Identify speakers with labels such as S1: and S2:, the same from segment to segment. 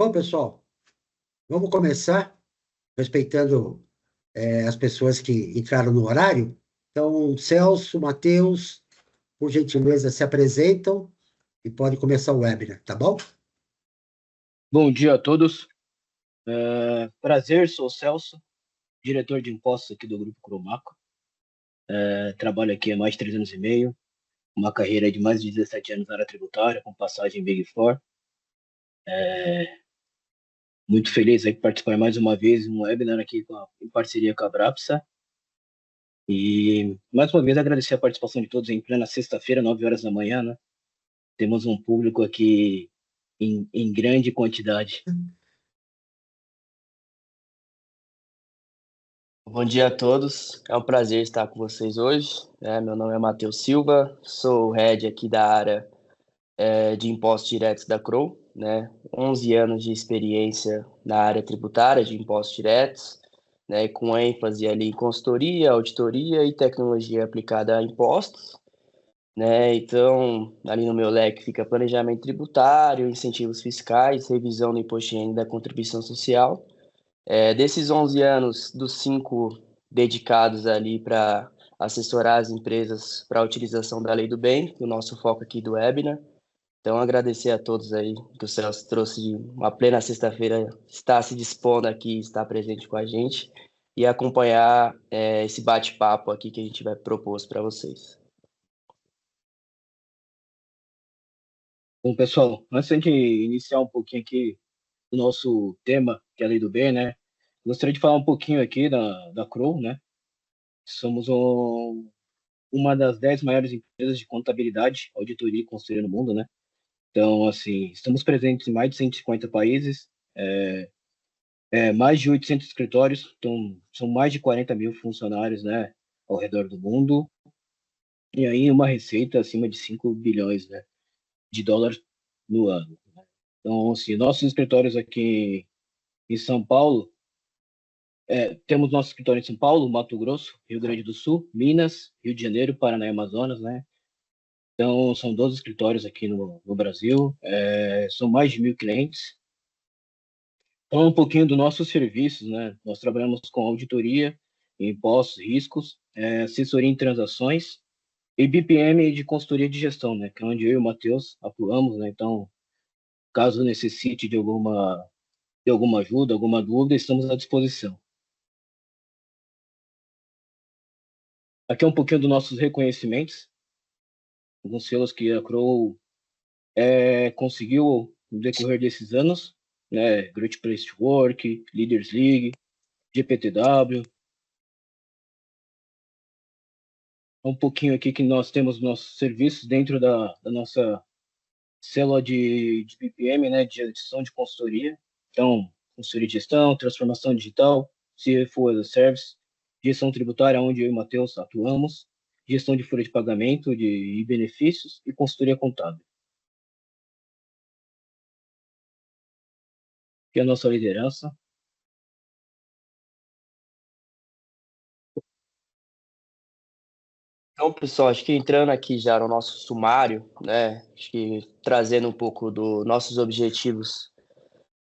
S1: Bom, pessoal, vamos começar respeitando as pessoas que entraram no horário. Então, Celso, Matheus, por gentileza, se apresentam e pode começar o webinar, tá bom?
S2: Bom dia a todos. Prazer, sou o Celso, diretor de impostos aqui do Grupo Cromaco. Trabalho aqui há mais de 3 anos e meio, uma carreira de mais de 17 anos na área tributária, com passagem em Big Four. Muito feliz aí de participar mais uma vez de um webinar aqui em parceria com a Brapsa. E, mais uma vez, agradecer a participação de todos em plena sexta-feira, 9 horas da manhã, né? Temos um público aqui em grande quantidade.
S3: Bom dia a todos, é um prazer estar com vocês hoje. Meu nome é Matheus Silva, sou o head aqui da área de impostos diretos da Crow, né? 11 anos de experiência na área tributária de impostos diretos, né? Com ênfase ali em consultoria, auditoria e tecnologia aplicada a impostos, né? Então, ali no meu leque fica planejamento tributário, incentivos fiscais, revisão do imposto de renda e da contribuição social. Desses 11 anos, dos 5 dedicados ali para assessorar as empresas para a utilização da Lei do Bem, o nosso foco aqui do webinar. Então, agradecer a todos aí que o Celso trouxe uma plena sexta-feira, está se dispondo aqui, está presente com a gente e acompanhar esse bate-papo aqui que a gente vai propor para vocês.
S2: Bom, pessoal, antes de iniciar um pouquinho aqui o nosso tema, que é a Lei do Bem, né? Gostaria de falar um pouquinho aqui da Crow, né? Somos uma das 10 maiores empresas de contabilidade, auditoria e consultoria no mundo, né? Então, assim, estamos presentes em mais de 150 países, mais de 800 escritórios, então são mais de 40 mil funcionários, né, ao redor do mundo, e aí uma receita acima de 5 bilhões, né, de dólares no ano. Então, assim, nossos escritórios aqui em São Paulo, temos nosso escritório em São Paulo, Mato Grosso, Rio Grande do Sul, Minas, Rio de Janeiro, Paraná e Amazonas, né? Então, são 12 escritórios aqui no Brasil, são mais de 1.000 clientes. Então, um pouquinho dos nossos serviços, né? Nós trabalhamos com auditoria, impostos, riscos, assessoria em transações e BPM de consultoria de gestão, né? Que é onde eu e o Matheus atuamos, né? Então, caso necessite de alguma ajuda, alguma dúvida, estamos à disposição. Aqui é um pouquinho dos nossos reconhecimentos, alguns selos que a Crow conseguiu no decorrer desses anos, né? Great Place to Work, Leaders League, GPTW. Um pouquinho aqui que nós temos nossos serviços dentro da nossa célula de BPM, né? De gestão de consultoria. Então, consultoria de gestão, transformação digital, CFO as a Service, gestão tributária, onde eu e o Matheus atuamos, gestão de folha de pagamento e benefícios e consultoria contábil. Que é a nossa liderança.
S3: Então, pessoal, acho que entrando aqui já no nosso sumário, né? Acho que trazendo um pouco dos nossos objetivos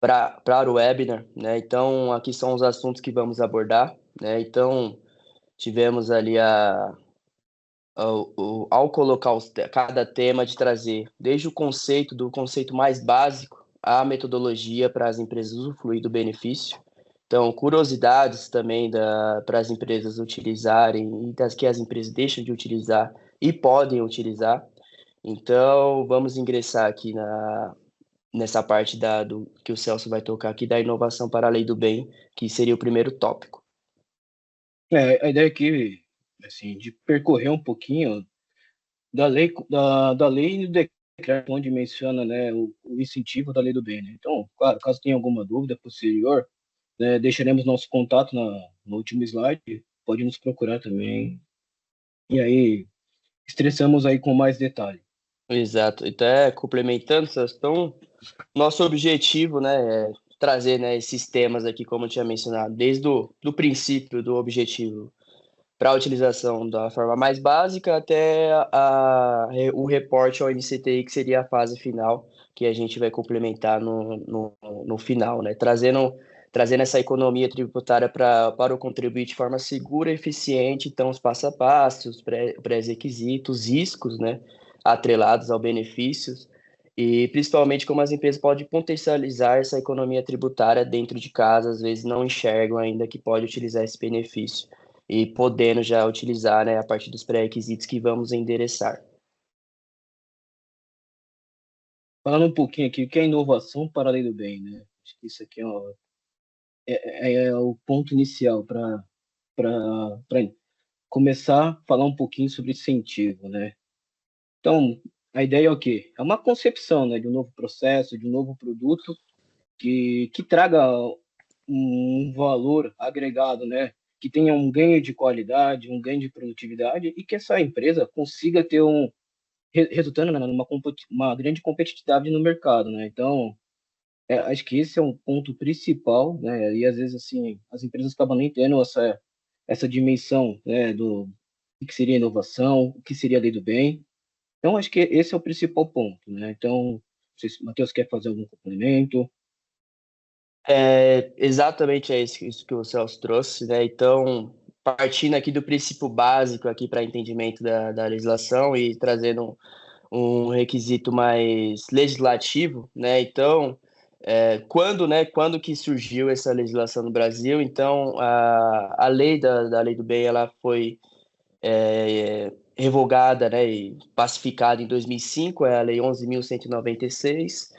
S3: para o webinar, né? Então, aqui são os assuntos que vamos abordar, né? Então, tivemos ali ao colocar cada tema de trazer desde do conceito mais básico, à metodologia para as empresas usufruir do benefício. Então, curiosidades também para as empresas utilizarem e das que as empresas deixam de utilizar e podem utilizar. Então, vamos ingressar aqui nessa parte que o Celso vai tocar aqui, da inovação para a lei do bem, que seria o primeiro tópico.
S2: A ideia aqui, assim, de percorrer um pouquinho da lei e do decreto, onde menciona, né, o incentivo da lei do bem, né? Então, claro, caso tenha alguma dúvida posterior, né, deixaremos nosso contato no último slide, pode nos procurar também, e aí estressamos aí com mais detalhe.
S3: Exato. Então, complementando, então, nosso objetivo, né, é trazer, né, esses temas aqui, como eu tinha mencionado, desde do princípio do objetivo, para a utilização da forma mais básica até o reporte ao MCTI, que seria a fase final, que a gente vai complementar no final, né? Trazendo essa economia tributária para o contribuinte de forma segura e eficiente, então os passo a passo, os pré-requisitos, riscos, né, atrelados ao benefícios, e principalmente como as empresas podem potencializar essa economia tributária dentro de casa, às vezes não enxergam ainda que pode utilizar esse benefício, e podendo já utilizar, né, a partir dos pré-requisitos que vamos endereçar.
S2: Falando um pouquinho aqui, o que é inovação para a lei do bem, né? Acho que isso aqui é o ponto inicial para começar a falar um pouquinho sobre incentivo, né? Então, a ideia é o quê? É uma concepção, né, de um novo processo, de um novo produto que traga um valor agregado, né? Que tenha um ganho de qualidade, um ganho de produtividade e que essa empresa consiga ter resultando, né, uma grande competitividade no mercado, né? Então, acho que esse é um ponto principal, né? E às vezes assim as empresas acabam nem tendo essa dimensão, né, do que seria inovação, o que seria a lei do bem. Então, acho que esse é o principal ponto, né? Então, não sei se o Matheus quer fazer algum complemento.
S3: Exatamente isso que o Celso trouxe, né? Então, partindo aqui do princípio básico aqui para entendimento da legislação e trazendo um requisito mais legislativo, né? Então, quando que surgiu essa legislação no Brasil? Então, a lei da lei do bem, ela foi revogada, né, e pacificada em 2005, é a lei 11.196,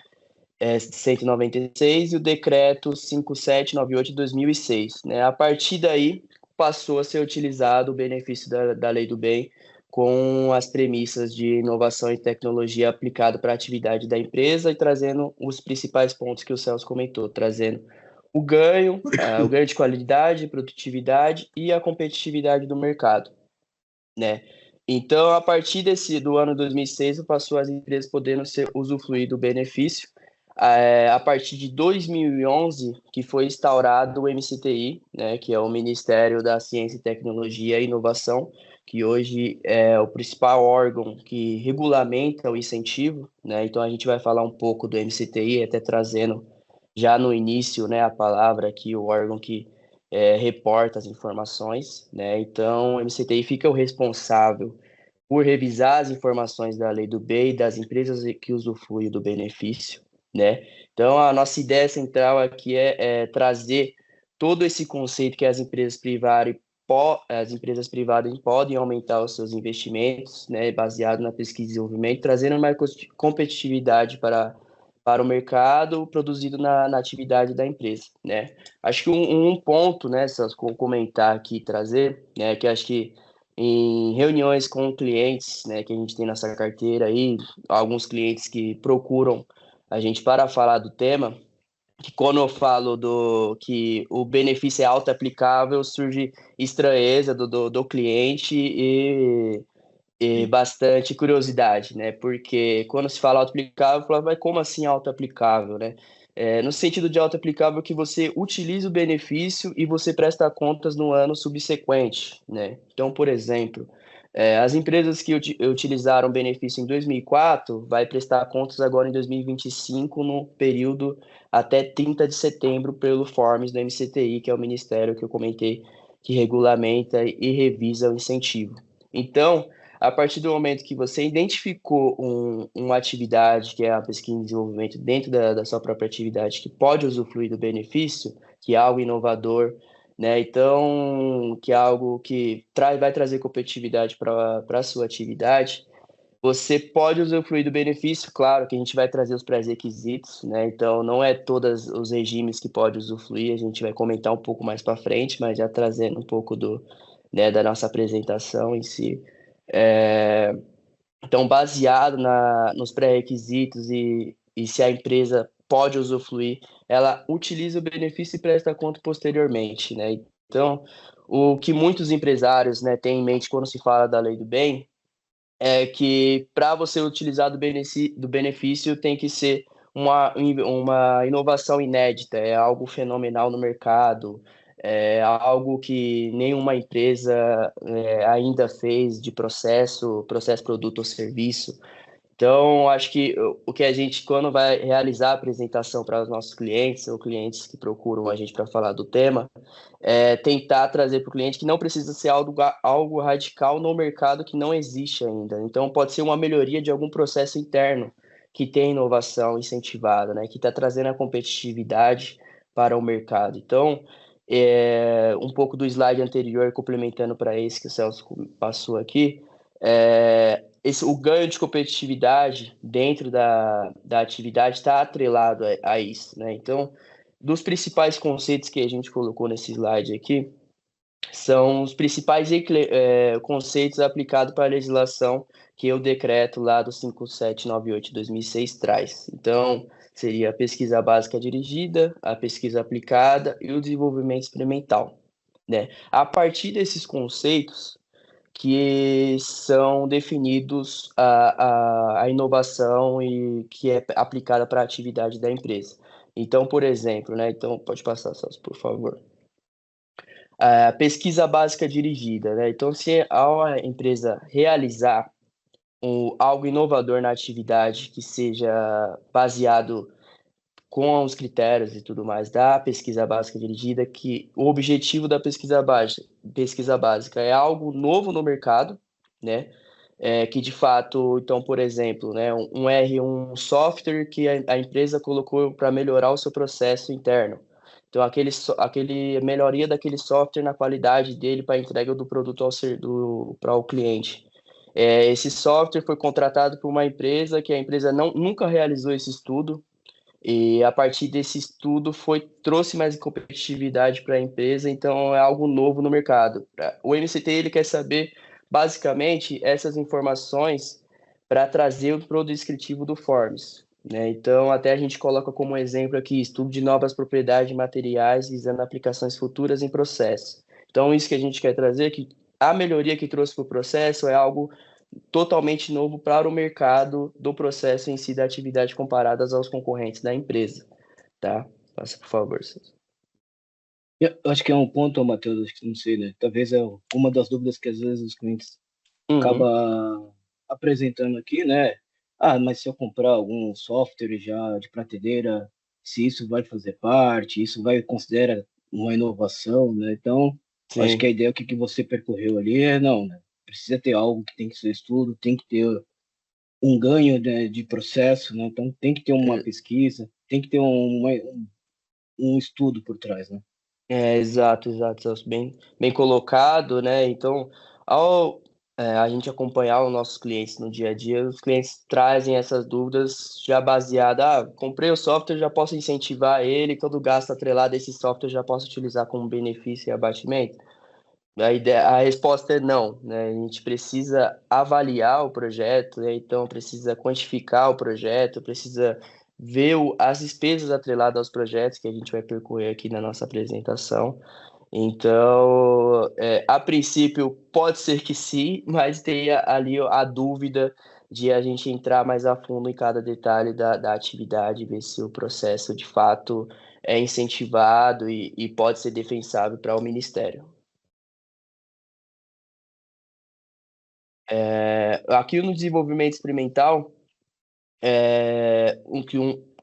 S3: 196 e o decreto 5798 de 2006, né? A partir daí passou a ser utilizado o benefício da lei do bem com as premissas de inovação e tecnologia aplicada para a atividade da empresa e trazendo os principais pontos que o Celso comentou, trazendo o ganho de qualidade, produtividade e a competitividade do mercado, né? Então, a partir do ano 2006, passou as empresas podendo usufruir do benefício. A partir de 2011, que foi instaurado o MCTI, né, que é o Ministério da Ciência, Tecnologia e Inovação, que hoje é o principal órgão que regulamenta o incentivo, né? Então, a gente vai falar um pouco do MCTI, até trazendo já no início, né, a palavra aqui, o órgão que reporta as informações, né? Então, o MCTI fica o responsável por revisar as informações da lei do bem e das empresas que usufruem do benefício, né? Então, a nossa ideia central aqui é trazer todo esse conceito que as empresas privadas podem aumentar os seus investimentos, né, baseado na pesquisa e desenvolvimento, trazendo mais competitividade para o mercado produzido na atividade da empresa, né? Acho que um ponto, né, Celso, comentar aqui e trazer, né, que acho que em reuniões com clientes, né, que a gente tem nessa carteira aí, alguns clientes que procuram a gente para falar do tema, que quando eu falo que o benefício é auto-aplicável, surge estranheza do cliente e bastante curiosidade, né? Porque quando se fala auto-aplicável, fala, mas como assim auto-aplicável, né? No sentido de auto-aplicável que você utiliza o benefício e você presta contas no ano subsequente, né? Então, por exemplo, as empresas que utilizaram o benefício em 2004 vai prestar contas agora em 2025 no período até 30 de setembro pelo Forms do MCTI, que é o ministério que eu comentei que regulamenta e revisa o incentivo. Então, a partir do momento que você identificou uma atividade, que é a pesquisa e desenvolvimento dentro da sua própria atividade, que pode usufruir do benefício, que é algo inovador, né? Então, que é algo que vai trazer competitividade para a sua atividade, você pode usufruir do benefício, claro que a gente vai trazer os pré-requisitos, né? Então, não é todos os regimes que pode usufruir, a gente vai comentar um pouco mais para frente, mas já trazendo um pouco né, da nossa apresentação em si. É, então, baseado nos pré-requisitos e se a empresa pode usufruir, ela utiliza o benefício e presta conta posteriormente, né? Então, o que muitos empresários, né, têm em mente quando se fala da lei do bem é que para você utilizar do benefício tem que ser uma inovação inédita, é algo fenomenal no mercado, É algo que nenhuma empresa ainda fez de processo, produto ou serviço. Então, acho que o que a gente, quando vai realizar a apresentação para os nossos clientes, ou clientes que procuram a gente para falar do tema, é tentar trazer para o cliente que não precisa ser algo radical no mercado que não existe ainda. Então, pode ser uma melhoria de algum processo interno que tem inovação incentivada, né? Que está trazendo a competitividade para o mercado. Então, um pouco do slide anterior, complementando para esse que o Celso passou aqui, o ganho de competitividade dentro da atividade está atrelado a isso, né? Então, dos principais conceitos que a gente colocou nesse slide aqui, são os principais conceitos aplicados para a legislação que o decreto lá do 5798 de 2006 traz. Então, seria a pesquisa básica dirigida, a pesquisa aplicada e o desenvolvimento experimental, né? A partir desses conceitos que são definidos a inovação e que é aplicada para a atividade da empresa. Então, por exemplo, né? Então, pode passar, Celso, por favor. A pesquisa básica dirigida, né? Então, se a empresa realizar algo inovador na atividade que seja baseado com os critérios e tudo mais da pesquisa básica dirigida, que o objetivo da pesquisa básica é algo novo no mercado, né? Que de fato, então, por exemplo, né, um software que a empresa colocou para melhorar o seu processo interno. Então, aquele melhoria daquele software na qualidade dele para a entrega do produto para o cliente. Esse software foi contratado por uma empresa que a empresa nunca realizou esse estudo, e a partir desse estudo trouxe mais competitividade para a empresa, então é algo novo no mercado. O MCT ele quer saber basicamente essas informações para trazer o descritivo do Forms, né? Então até a gente coloca como exemplo aqui estudo de novas propriedades de materiais visando aplicações futuras em processo. Então isso que a gente quer trazer é que a melhoria que trouxe para o processo é algo totalmente novo para o mercado do processo em si da atividade comparadas aos concorrentes da empresa, tá? Passa, por favor, Celso.
S2: Eu acho que é um ponto, Matheus, acho que não sei, né? Talvez é uma das dúvidas que às vezes os clientes acabam apresentando aqui, né? Ah, mas se eu comprar algum software já de prateleira, se isso vai fazer parte, isso vai considera uma inovação, né? Então, acho que a
S3: Sim.
S2: ideia que você percorreu ali é não, né? Precisa ter algo que tem que ser estudo, tem que ter um ganho de processo, né? Então, tem que ter uma pesquisa, tem que ter um estudo por trás, né?
S3: Exato, Celso, bem colocado, né? Então, ao a gente acompanhar os nossos clientes no dia a dia, os clientes trazem essas dúvidas já baseadas, comprei o software, já posso incentivar ele, todo gasto atrelado a esse software já posso utilizar como benefício e abatimento? A resposta é não, né? A gente precisa avaliar o projeto, né? Então precisa quantificar o projeto, precisa ver as despesas atreladas aos projetos que a gente vai percorrer aqui na nossa apresentação. Então, a princípio, pode ser que sim, mas tem ali a dúvida de a gente entrar mais a fundo em cada detalhe da atividade, ver se o processo de fato é incentivado e pode ser defensável para o Ministério. Aqui no desenvolvimento experimental,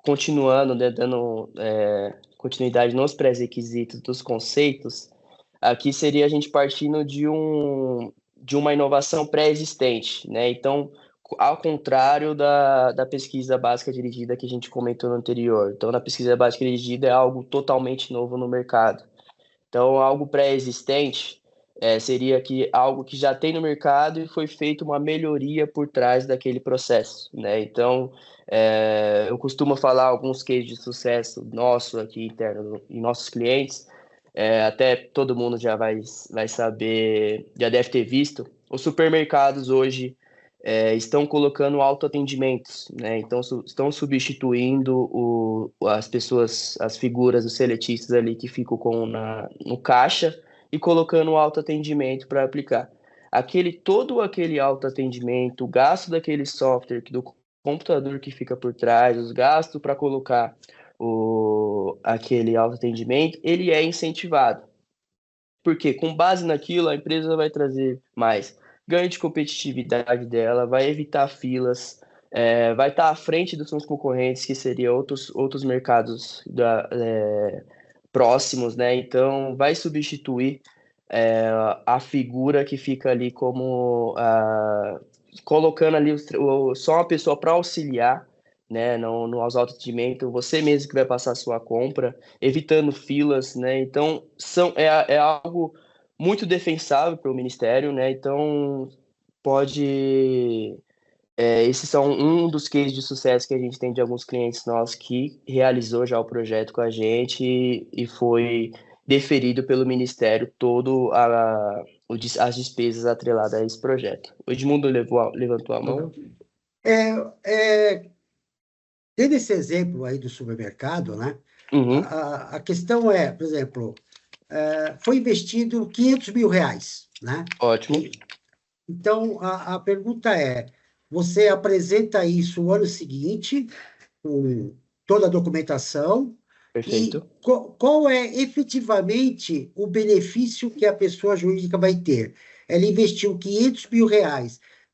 S3: continuando, né, dando continuidade nos pré-requisitos dos conceitos, aqui seria a gente partindo de uma inovação pré-existente, né? Então, ao contrário da pesquisa básica dirigida que a gente comentou no anterior. Então, na pesquisa básica dirigida é algo totalmente novo no mercado. Então, algo pré-existente seria algo que já tem no mercado e foi feita uma melhoria por trás daquele processo, né? Então, eu costumo falar alguns cases de sucesso nosso aqui interno em nossos clientes, até todo mundo já vai saber, já deve ter visto. Os supermercados hoje estão colocando autoatendimentos, né? Então, estão substituindo as pessoas, as figuras, os seletistas ali que ficam no caixa e colocando o autoatendimento para aplicar. Todo aquele autoatendimento, o gasto daquele software, do computador que fica por trás, os gastos para colocar aquele autoatendimento, ele é incentivado. porque com base naquilo a empresa vai trazer mais ganho de competitividade dela, vai evitar filas, vai estar à frente dos seus concorrentes, que seriam outros mercados próximos, né? Então, vai substituir a figura que fica ali como colocando ali só uma pessoa para auxiliar, né, no autoatendimento, você mesmo que vai passar a sua compra, evitando filas, né? Então, é algo muito defensável para o Ministério, né? Então, pode. Esses são um dos cases de sucesso que a gente tem de alguns clientes nossos que realizou já o projeto com a gente e foi deferido pelo Ministério todo as despesas atreladas a esse projeto. O Edmundo levantou a mão.
S1: Tendo esse exemplo aí do supermercado, né?
S3: Uhum.
S1: A questão é, por exemplo, foi investido R$ 500 mil, né?
S3: Ótimo.
S1: Então, a pergunta é, você apresenta isso o ano seguinte, com toda a documentação,
S3: Perfeito.
S1: e qual é efetivamente o benefício que a pessoa jurídica vai ter? Ela investiu R$ 500 mil,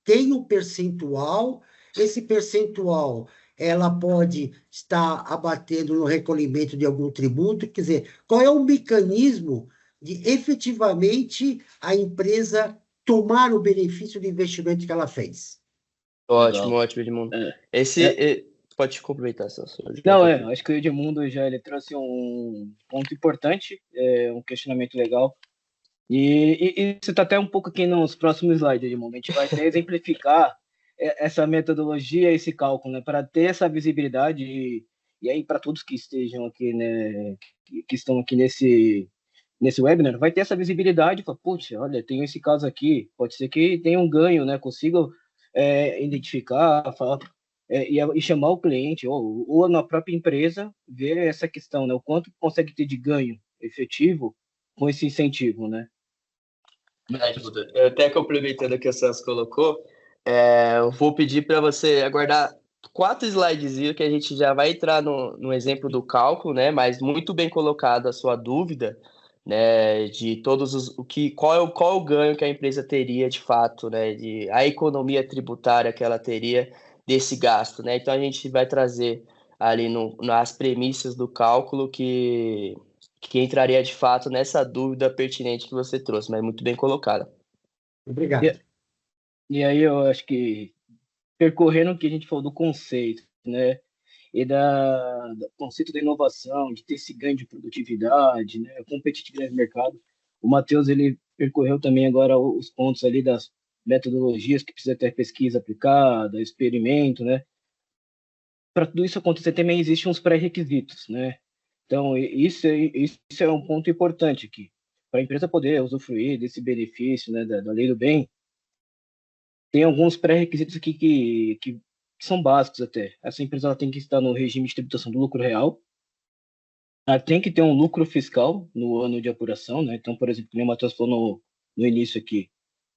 S1: tem um percentual, esse percentual ela pode estar abatendo no recolhimento de algum tributo, quer dizer, qual é o mecanismo de efetivamente a empresa tomar o benefício do investimento que ela fez?
S3: Ótimo, Edmundo. Pode complementar, Celso.
S2: Não, acho que o Edmundo ele trouxe um ponto importante, um questionamento legal. E isso está até um pouco aqui nos próximos slides, Edmundo. A gente vai até exemplificar essa metodologia, esse cálculo, né, para ter essa visibilidade e aí para todos que estejam aqui, né, que estão aqui nesse webinar, vai ter essa visibilidade, fala, puxa, olha, tem esse caso aqui, pode ser que tenha um ganho, né, consiga identificar, falar, e chamar o cliente, ou na própria empresa, ver essa questão, né, o quanto consegue ter de ganho efetivo com esse incentivo, né?
S3: Até complementando o que o Celso colocou, eu vou pedir para você aguardar 4 slides que a gente já vai entrar no exemplo do cálculo, né? Mas muito bem colocado a sua dúvida, né? De todos qual é o ganho que a empresa teria de fato, né? A economia tributária que ela teria desse gasto, né? Então a gente vai trazer ali nas premissas do cálculo que entraria de fato nessa dúvida pertinente que você trouxe, mas muito bem colocada.
S1: Obrigado.
S2: E aí eu acho que, percorrendo o que a gente falou do conceito, né, e do conceito da inovação, de ter esse ganho de produtividade, né, competitividade no mercado, o Matheus, ele percorreu também agora os pontos ali das metodologias que precisa ter pesquisa aplicada, experimento, né. Para tudo isso acontecer também existem uns pré-requisitos, né. Então, isso é um ponto importante aqui. Para a empresa poder usufruir desse benefício, né, da lei do bem, tem alguns pré-requisitos aqui que são básicos até. Essa empresa ela tem que estar no regime de tributação do lucro real, ela tem que ter um lucro fiscal no ano de apuração, né? Então, por exemplo, como o Matheus falou no início aqui,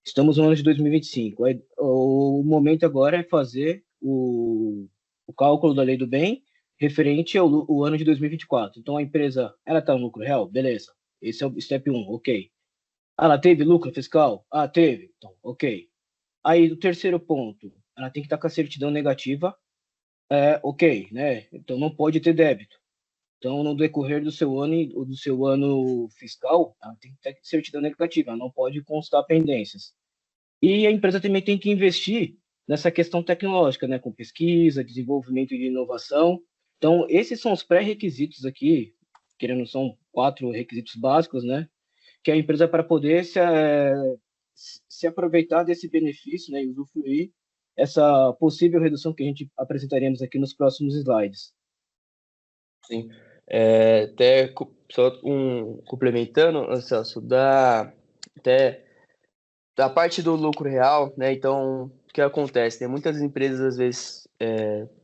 S2: estamos no ano de 2025. O momento agora é fazer o cálculo da lei do bem referente ao ano de 2024. Então, a empresa, ela está no lucro real? Beleza. Esse é o step 1, ok. Ela teve lucro fiscal? Ah, teve. Então, ok. Aí, o terceiro ponto, ela tem que estar com a certidão negativa, ok, né? Então, não pode ter débito. Então, no decorrer do seu ano fiscal, ela tem que ter certidão negativa, ela não pode constar pendências. E a empresa também tem que investir nessa questão tecnológica, né? Com pesquisa, desenvolvimento de inovação. Então, esses são os pré-requisitos aqui, querendo são 4 requisitos básicos, né? Que a empresa para poder se aproveitar desse benefício, né, e usufruir essa possível redução que a gente apresentaremos aqui nos próximos slides.
S3: Sim. Até só complementando, Celso, até da parte do lucro real, né? Então, o que acontece? Tem muitas empresas, às vezes,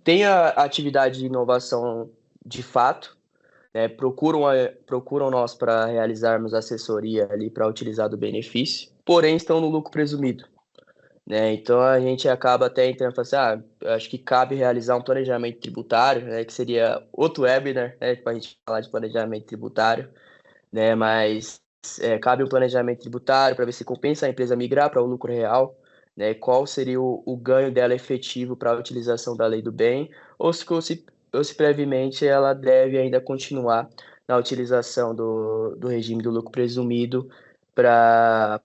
S3: têm a atividade de inovação de fato, né? Procuram nós para realizarmos assessoria ali para utilizar do benefício, porém estão no lucro presumido, né? Então a gente acaba até entrando e fala assim, eu acho que cabe realizar um planejamento tributário, né? Que seria outro webinar, né? Para a gente falar de planejamento tributário, né? Mas cabe um planejamento tributário para ver se compensa a empresa migrar para o lucro real, né? Qual seria o ganho dela efetivo para a utilização da lei do bem, ou se brevemente ela deve ainda continuar na utilização do regime do lucro presumido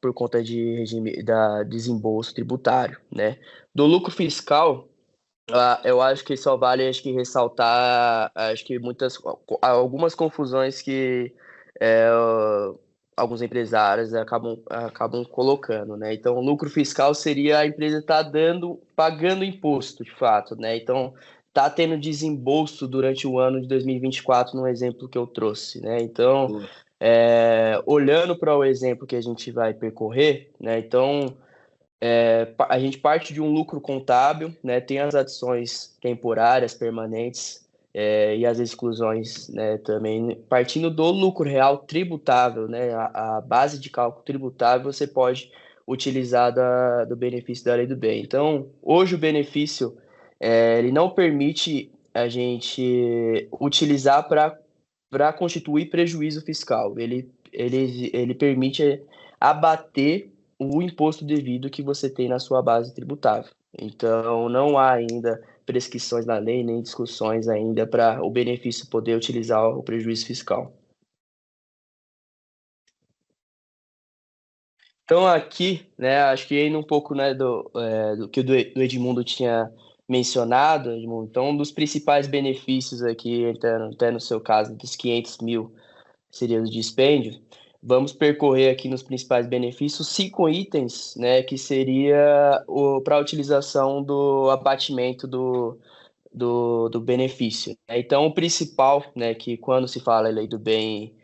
S3: por conta de regime da desembolso tributário, né? Do lucro fiscal, eu acho que só vale ressaltar algumas confusões que é, alguns empresários acabam colocando, né? Então, o lucro fiscal seria a empresa estar pagando imposto, de fato, né? Então, tá tendo desembolso durante o ano de 2024, no exemplo que eu trouxe, né? Então,
S2: Boa.
S3: olhando para o exemplo que a gente vai percorrer, né? Então, a gente parte de um lucro contábil, né? Tem as adições temporárias, permanentes, e as exclusões, né? Também partindo do lucro real tributável, né? A base de cálculo tributável você pode utilizar do benefício da lei do bem. Então, hoje o benefício ele não permite a gente utilizar para constituir prejuízo fiscal. Ele permite abater o imposto devido que você tem na sua base tributável. Então, não há ainda prescrições na lei, nem discussões ainda para o benefício poder utilizar o prejuízo fiscal. Então, aqui, né, acho que indo um pouco, né, do que do Edmundo tinha mencionado, Edmundo, então, um dos principais benefícios aqui, até no seu caso, dos 500 mil seria o dispêndio. Vamos percorrer aqui nos principais benefícios 5 itens, né, que seria para a utilização do abatimento do benefício. Então, o principal, né, que quando se fala lei do bem,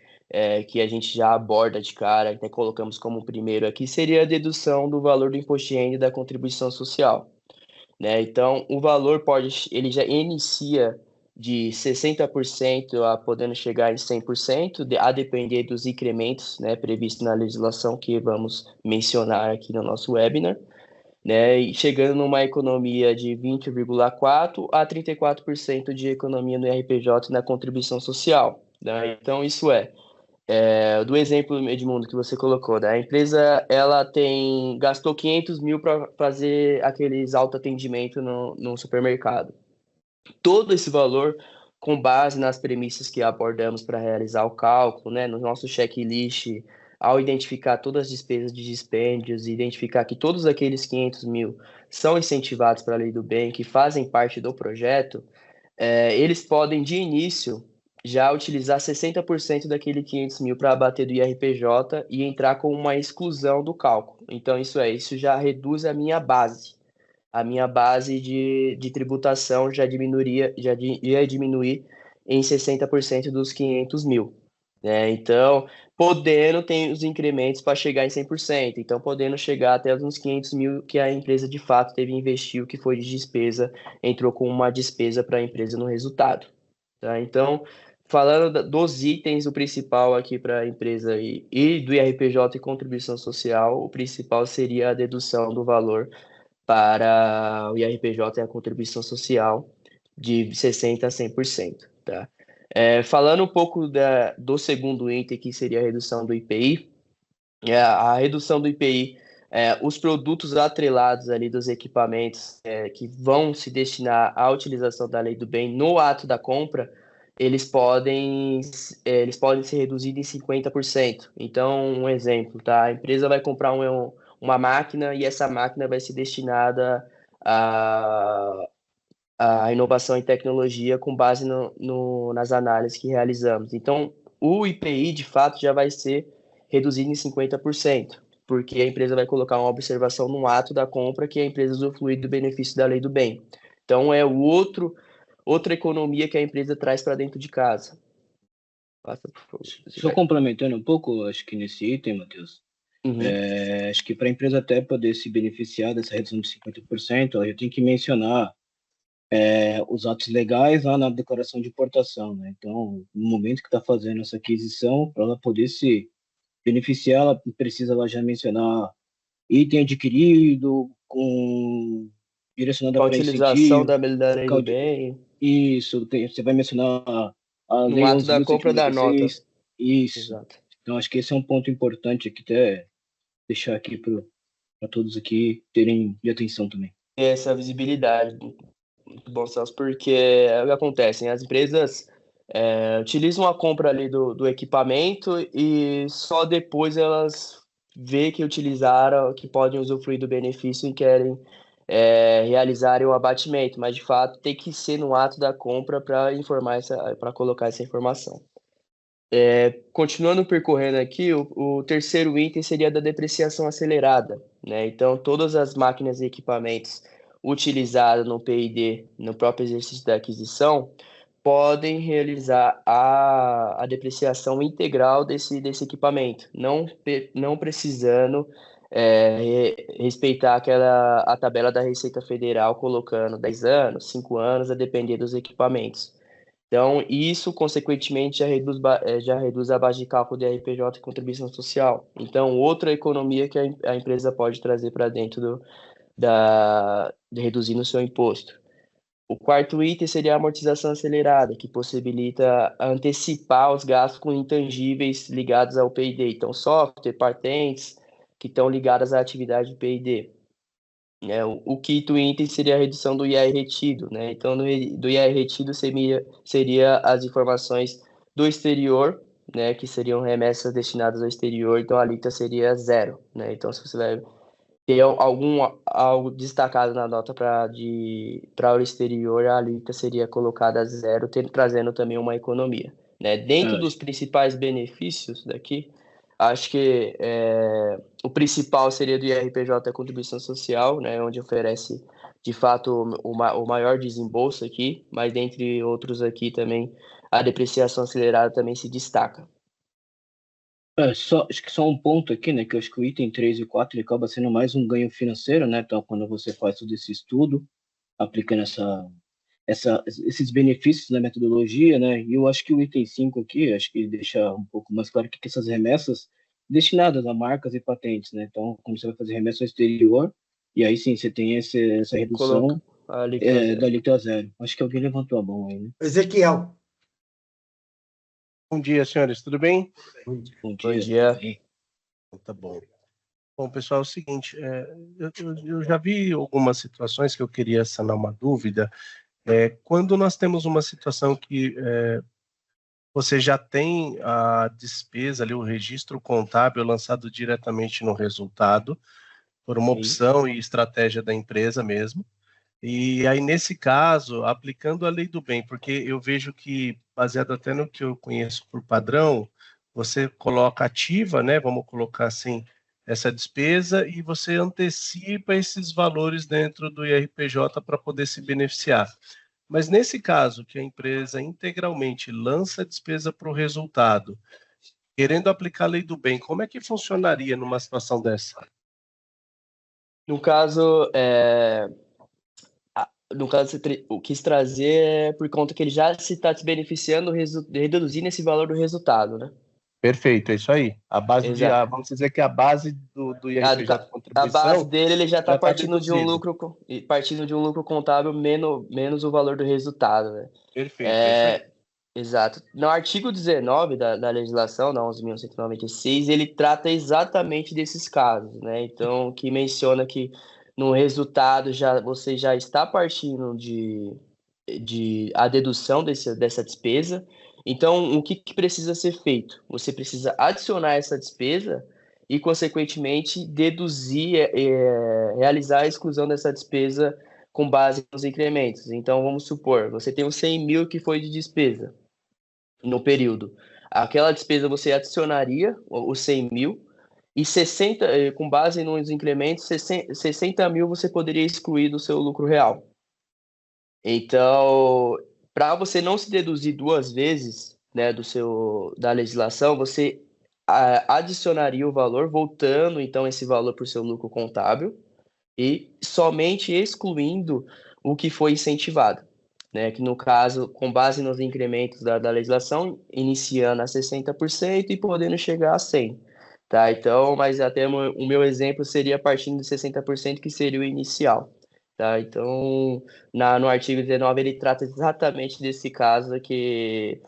S3: que a gente já aborda de cara, até colocamos como primeiro aqui, seria a dedução do valor do imposto de renda e da contribuição social, né? Então, o valor ele já inicia de 60% a podendo chegar em 100%, a depender dos incrementos, né, previstos na legislação que vamos mencionar aqui no nosso webinar, né, e chegando numa economia de 20,4% a 34% de economia no RPJ e na contribuição social, né? Então, isso do exemplo, Edmundo, que você colocou, né? A empresa gastou 500 mil para fazer aqueles autoatendimento no supermercado. Todo esse valor, com base nas premissas que abordamos para realizar o cálculo, né? No nosso checklist, ao identificar todas as despesas de dispêndios, identificar que todos aqueles 500 mil são incentivados para a lei do bem, que fazem parte do projeto, eles podem, de início, já utilizar 60% daquele 500 mil para abater do IRPJ e entrar com uma exclusão do cálculo. Então, isso já reduz a minha base. A minha base de tributação ia diminuir em 60% dos 500 mil. Né? Então, tem os incrementos para chegar em 100%. Então, podendo chegar até uns 500 mil que a empresa de fato teve investir, o que foi de despesa, entrou com uma despesa para a empresa no resultado. Tá? Então, falando dos itens, o principal aqui para a empresa e do IRPJ e contribuição social, o principal seria a dedução do valor para o IRPJ e a contribuição social de 60% a 100%. Tá? Falando um pouco do segundo item, que seria a redução do IPI, a redução do IPI, os produtos atrelados ali dos equipamentos que vão se destinar à utilização da lei do bem no ato da compra, eles podem ser reduzidos em 50%. Então, um exemplo, tá? A empresa vai comprar uma máquina e essa máquina vai ser destinada à inovação e tecnologia com base nas análises que realizamos. Então, o IPI, de fato, já vai ser reduzido em 50%, porque a empresa vai colocar uma observação no ato da compra que a empresa usufrui do benefício da lei do bem. Então, outra economia que a empresa traz para dentro de casa. Passa, por favor.
S2: Só complementando um pouco, acho que nesse item, Matheus, acho que para a empresa até poder se beneficiar dessa redução de 50%, ela já tem que mencionar os atos legais lá na declaração de importação, né? Então, no momento que está fazendo essa aquisição, para ela poder se beneficiar, ela precisa lá já mencionar item adquirido direcionado
S3: a
S2: para
S3: utilização
S2: incentivo.
S3: da lei do bem.
S2: Isso, você vai mencionar a
S3: No
S2: Lei
S3: ato da
S2: 11.196.
S3: compra da nota.
S2: Isso.
S3: Exato.
S2: Então, acho que esse é um ponto importante aqui, até deixar aqui para todos aqui terem de atenção também.
S3: Essa visibilidade, muito bom, Celso, porque é o que acontece, né? As empresas utilizam a compra ali do equipamento e só depois elas vê que utilizaram, que podem usufruir do benefício e querem realizarem o abatimento, mas de fato tem que ser no ato da compra para colocar essa informação. Continuando percorrendo aqui, o terceiro item seria da depreciação acelerada, né? Então, todas as máquinas e equipamentos utilizados no P&D, no próprio exercício da aquisição, podem realizar a depreciação integral desse equipamento, não precisando respeitar a tabela da Receita Federal, colocando 10 anos, 5 anos, a depender dos equipamentos. Então, isso, consequentemente, já reduz a base de cálculo de RPJ e contribuição social. Então, outra economia que a empresa pode trazer para dentro de reduzindo o seu imposto. O quarto item seria a amortização acelerada, que possibilita antecipar os gastos com intangíveis ligados ao P&D. Então, software, patentes, que estão ligadas à atividade de P&D. O quinto item seria a redução do IR retido, né? Então, do IR retido seria as informações do exterior, né? Que seriam remessas destinadas ao exterior, então a alíquota seria zero, né? Então, se você vai ter algo destacado na nota para o exterior, a alíquota seria colocada a zero, trazendo também uma economia, né? Dentro dos principais benefícios daqui, acho que o principal seria do IRPJ, a contribuição social, né, onde oferece, de fato, o maior desembolso aqui, mas dentre outros aqui também, a depreciação acelerada também se destaca.
S2: Acho que só um ponto aqui, né, que eu acho que o item 3 e 4 ele acaba sendo mais um ganho financeiro, né, então quando você faz todo esse estudo, aplicando esses benefícios na metodologia, né, e eu acho que o item 5 aqui, acho que deixa um pouco mais claro que essas remessas destinadas a marcas e patentes, né, então quando você vai fazer remessa ao exterior, e aí sim você tem essa redução
S3: a alíquota
S2: da alíquota zero. Acho que alguém levantou a mão aí, né?
S1: Ezequiel.
S4: Bom dia, senhores, tudo bem?
S2: Bom
S3: Bom
S2: dia.
S3: dia.
S4: Tá bom. Bom, pessoal, é o seguinte, eu já vi algumas situações que eu queria sanar uma dúvida. Quando nós temos uma situação que você já tem a despesa ali, o registro contábil lançado diretamente no resultado, por uma opção e estratégia da empresa mesmo. E aí, nesse caso, aplicando a lei do bem, porque eu vejo que, baseado até no que eu conheço por padrão, você coloca ativa, né? Vamos colocar assim, essa despesa e você antecipa esses valores dentro do IRPJ para poder se beneficiar. Mas nesse caso, que a empresa integralmente lança a despesa para o resultado, querendo aplicar a lei do bem, como é que funcionaria numa situação dessa?
S3: No caso, você quis trazer por conta que ele já se está se beneficiando, reduzindo esse valor do resultado, né?
S4: Perfeito, é isso aí.
S3: Exato.
S4: Vamos dizer que a base do IRPJ de
S3: A
S4: contribuição
S3: base dele, ele já está
S4: já está
S3: partindo de um
S4: deduzido.
S3: lucro contábil menos o valor do resultado, né?
S4: Perfeito, é isso aí.
S3: Exato. No artigo 19 da legislação, da 11.196, ele trata exatamente desses casos, né? Então, que menciona que no resultado você já está partindo de a dedução dessa despesa. Então, o que precisa ser feito? Você precisa adicionar essa despesa e, consequentemente, realizar a exclusão dessa despesa com base nos incrementos. Então, vamos supor, você tem os 100 mil que foi de despesa no período. Aquela despesa você adicionaria os 100 mil e 60, com base nos incrementos, 60 mil você poderia excluir do seu lucro real. Então, para você não se deduzir duas vezes, né, da legislação, você adicionaria o valor, voltando então esse valor para o seu lucro contábil e somente excluindo o que foi incentivado, né, que no caso, com base nos incrementos da legislação, iniciando a 60% e podendo chegar a 100%. Tá? Então, mas até o meu exemplo seria partindo de 60%, que seria o inicial. Tá? Então, no artigo 19, ele trata exatamente desse caso que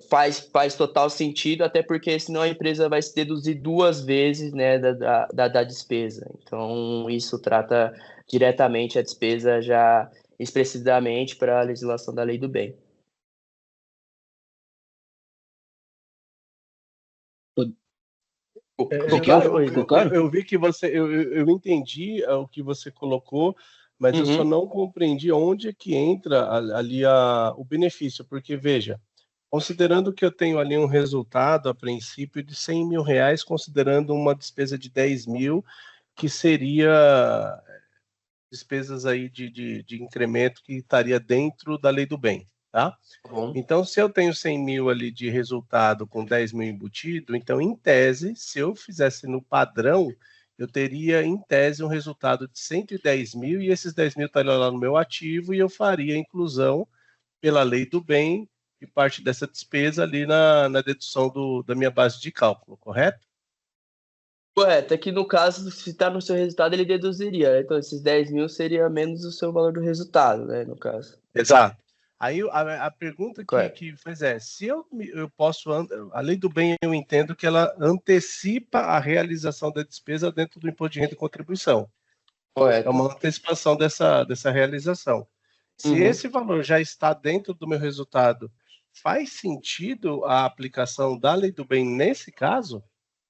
S3: Faz total sentido, até porque senão a empresa vai se deduzir 2 vezes, né, da despesa. Então, isso trata diretamente a despesa já expressivamente para a legislação da lei do bem. Ficou claro? Ficou claro?
S4: Eu vi que você, eu entendi o que você colocou, mas eu só não compreendi onde é que entra ali o benefício, porque veja, considerando que eu tenho ali um resultado a princípio de R$100.000, considerando uma despesa de 10 mil, que seria despesas aí de incremento que estaria dentro da lei do bem, tá? Então, se eu tenho 100 mil ali de resultado com 10 mil embutido, então, em tese, se eu fizesse no padrão, eu teria, em tese, um resultado de 110 mil e esses 10 mil estariam lá no meu ativo e eu faria a inclusão pela lei do bem de parte dessa despesa ali na dedução da minha base de cálculo, correto?
S3: Correto, é que no caso, se está no seu resultado, ele deduziria. Então, esses 10 mil seria menos o seu valor do resultado, né, no caso.
S4: Exato. Aí a pergunta que faz se eu posso, a lei do bem eu entendo que ela antecipa a realização da despesa dentro do imposto de renda e contribuição.
S3: Correto.
S4: É uma antecipação dessa realização. Se esse valor já está dentro do meu resultado, faz sentido a aplicação da lei do bem nesse caso?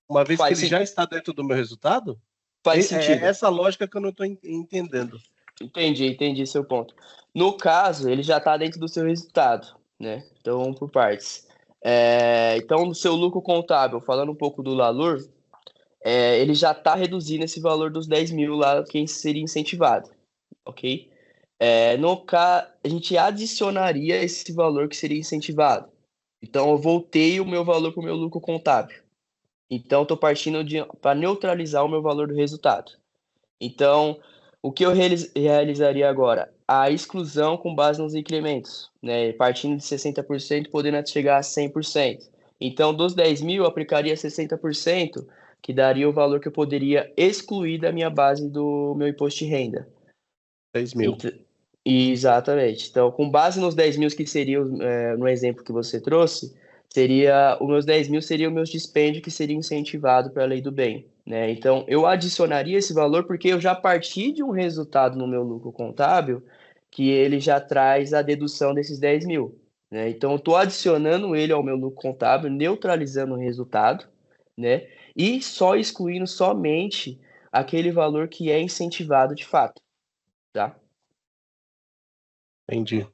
S4: Uma vez que ele já está dentro do meu resultado?
S3: Faz sentido.
S4: É essa lógica que eu não estou entendendo.
S3: Entendi seu ponto. No caso, ele já está dentro do seu resultado, né? Então, por partes. Então, no seu lucro contábil, falando um pouco do valor, ele já está reduzindo esse valor dos 10 mil lá, que seria incentivado, ok? A gente adicionaria esse valor que seria incentivado. Então, eu voltei o meu valor para o meu lucro contábil. Então, estou partindo para neutralizar o meu valor do resultado. Então, o que eu realizaria agora? A exclusão com base nos incrementos, né? Partindo de 60%, podendo chegar a 100%. Então, dos 10 mil, eu aplicaria 60%, que daria o valor que eu poderia excluir da minha base do meu imposto de renda.
S4: 10 mil.
S3: Exatamente. Então, com base nos 10 mil que seriam, no exemplo que você trouxe, os meus 10 mil seriam meus dispêndios que seriam incentivados para a lei do bem, né? Então, eu adicionaria esse valor porque eu já parti de um resultado no meu lucro contábil que ele já traz a dedução desses 10 mil, né? Então, eu estou adicionando ele ao meu lucro contábil, neutralizando o resultado, né? E só excluindo somente aquele valor que é incentivado de fato, tá?
S4: Entendi.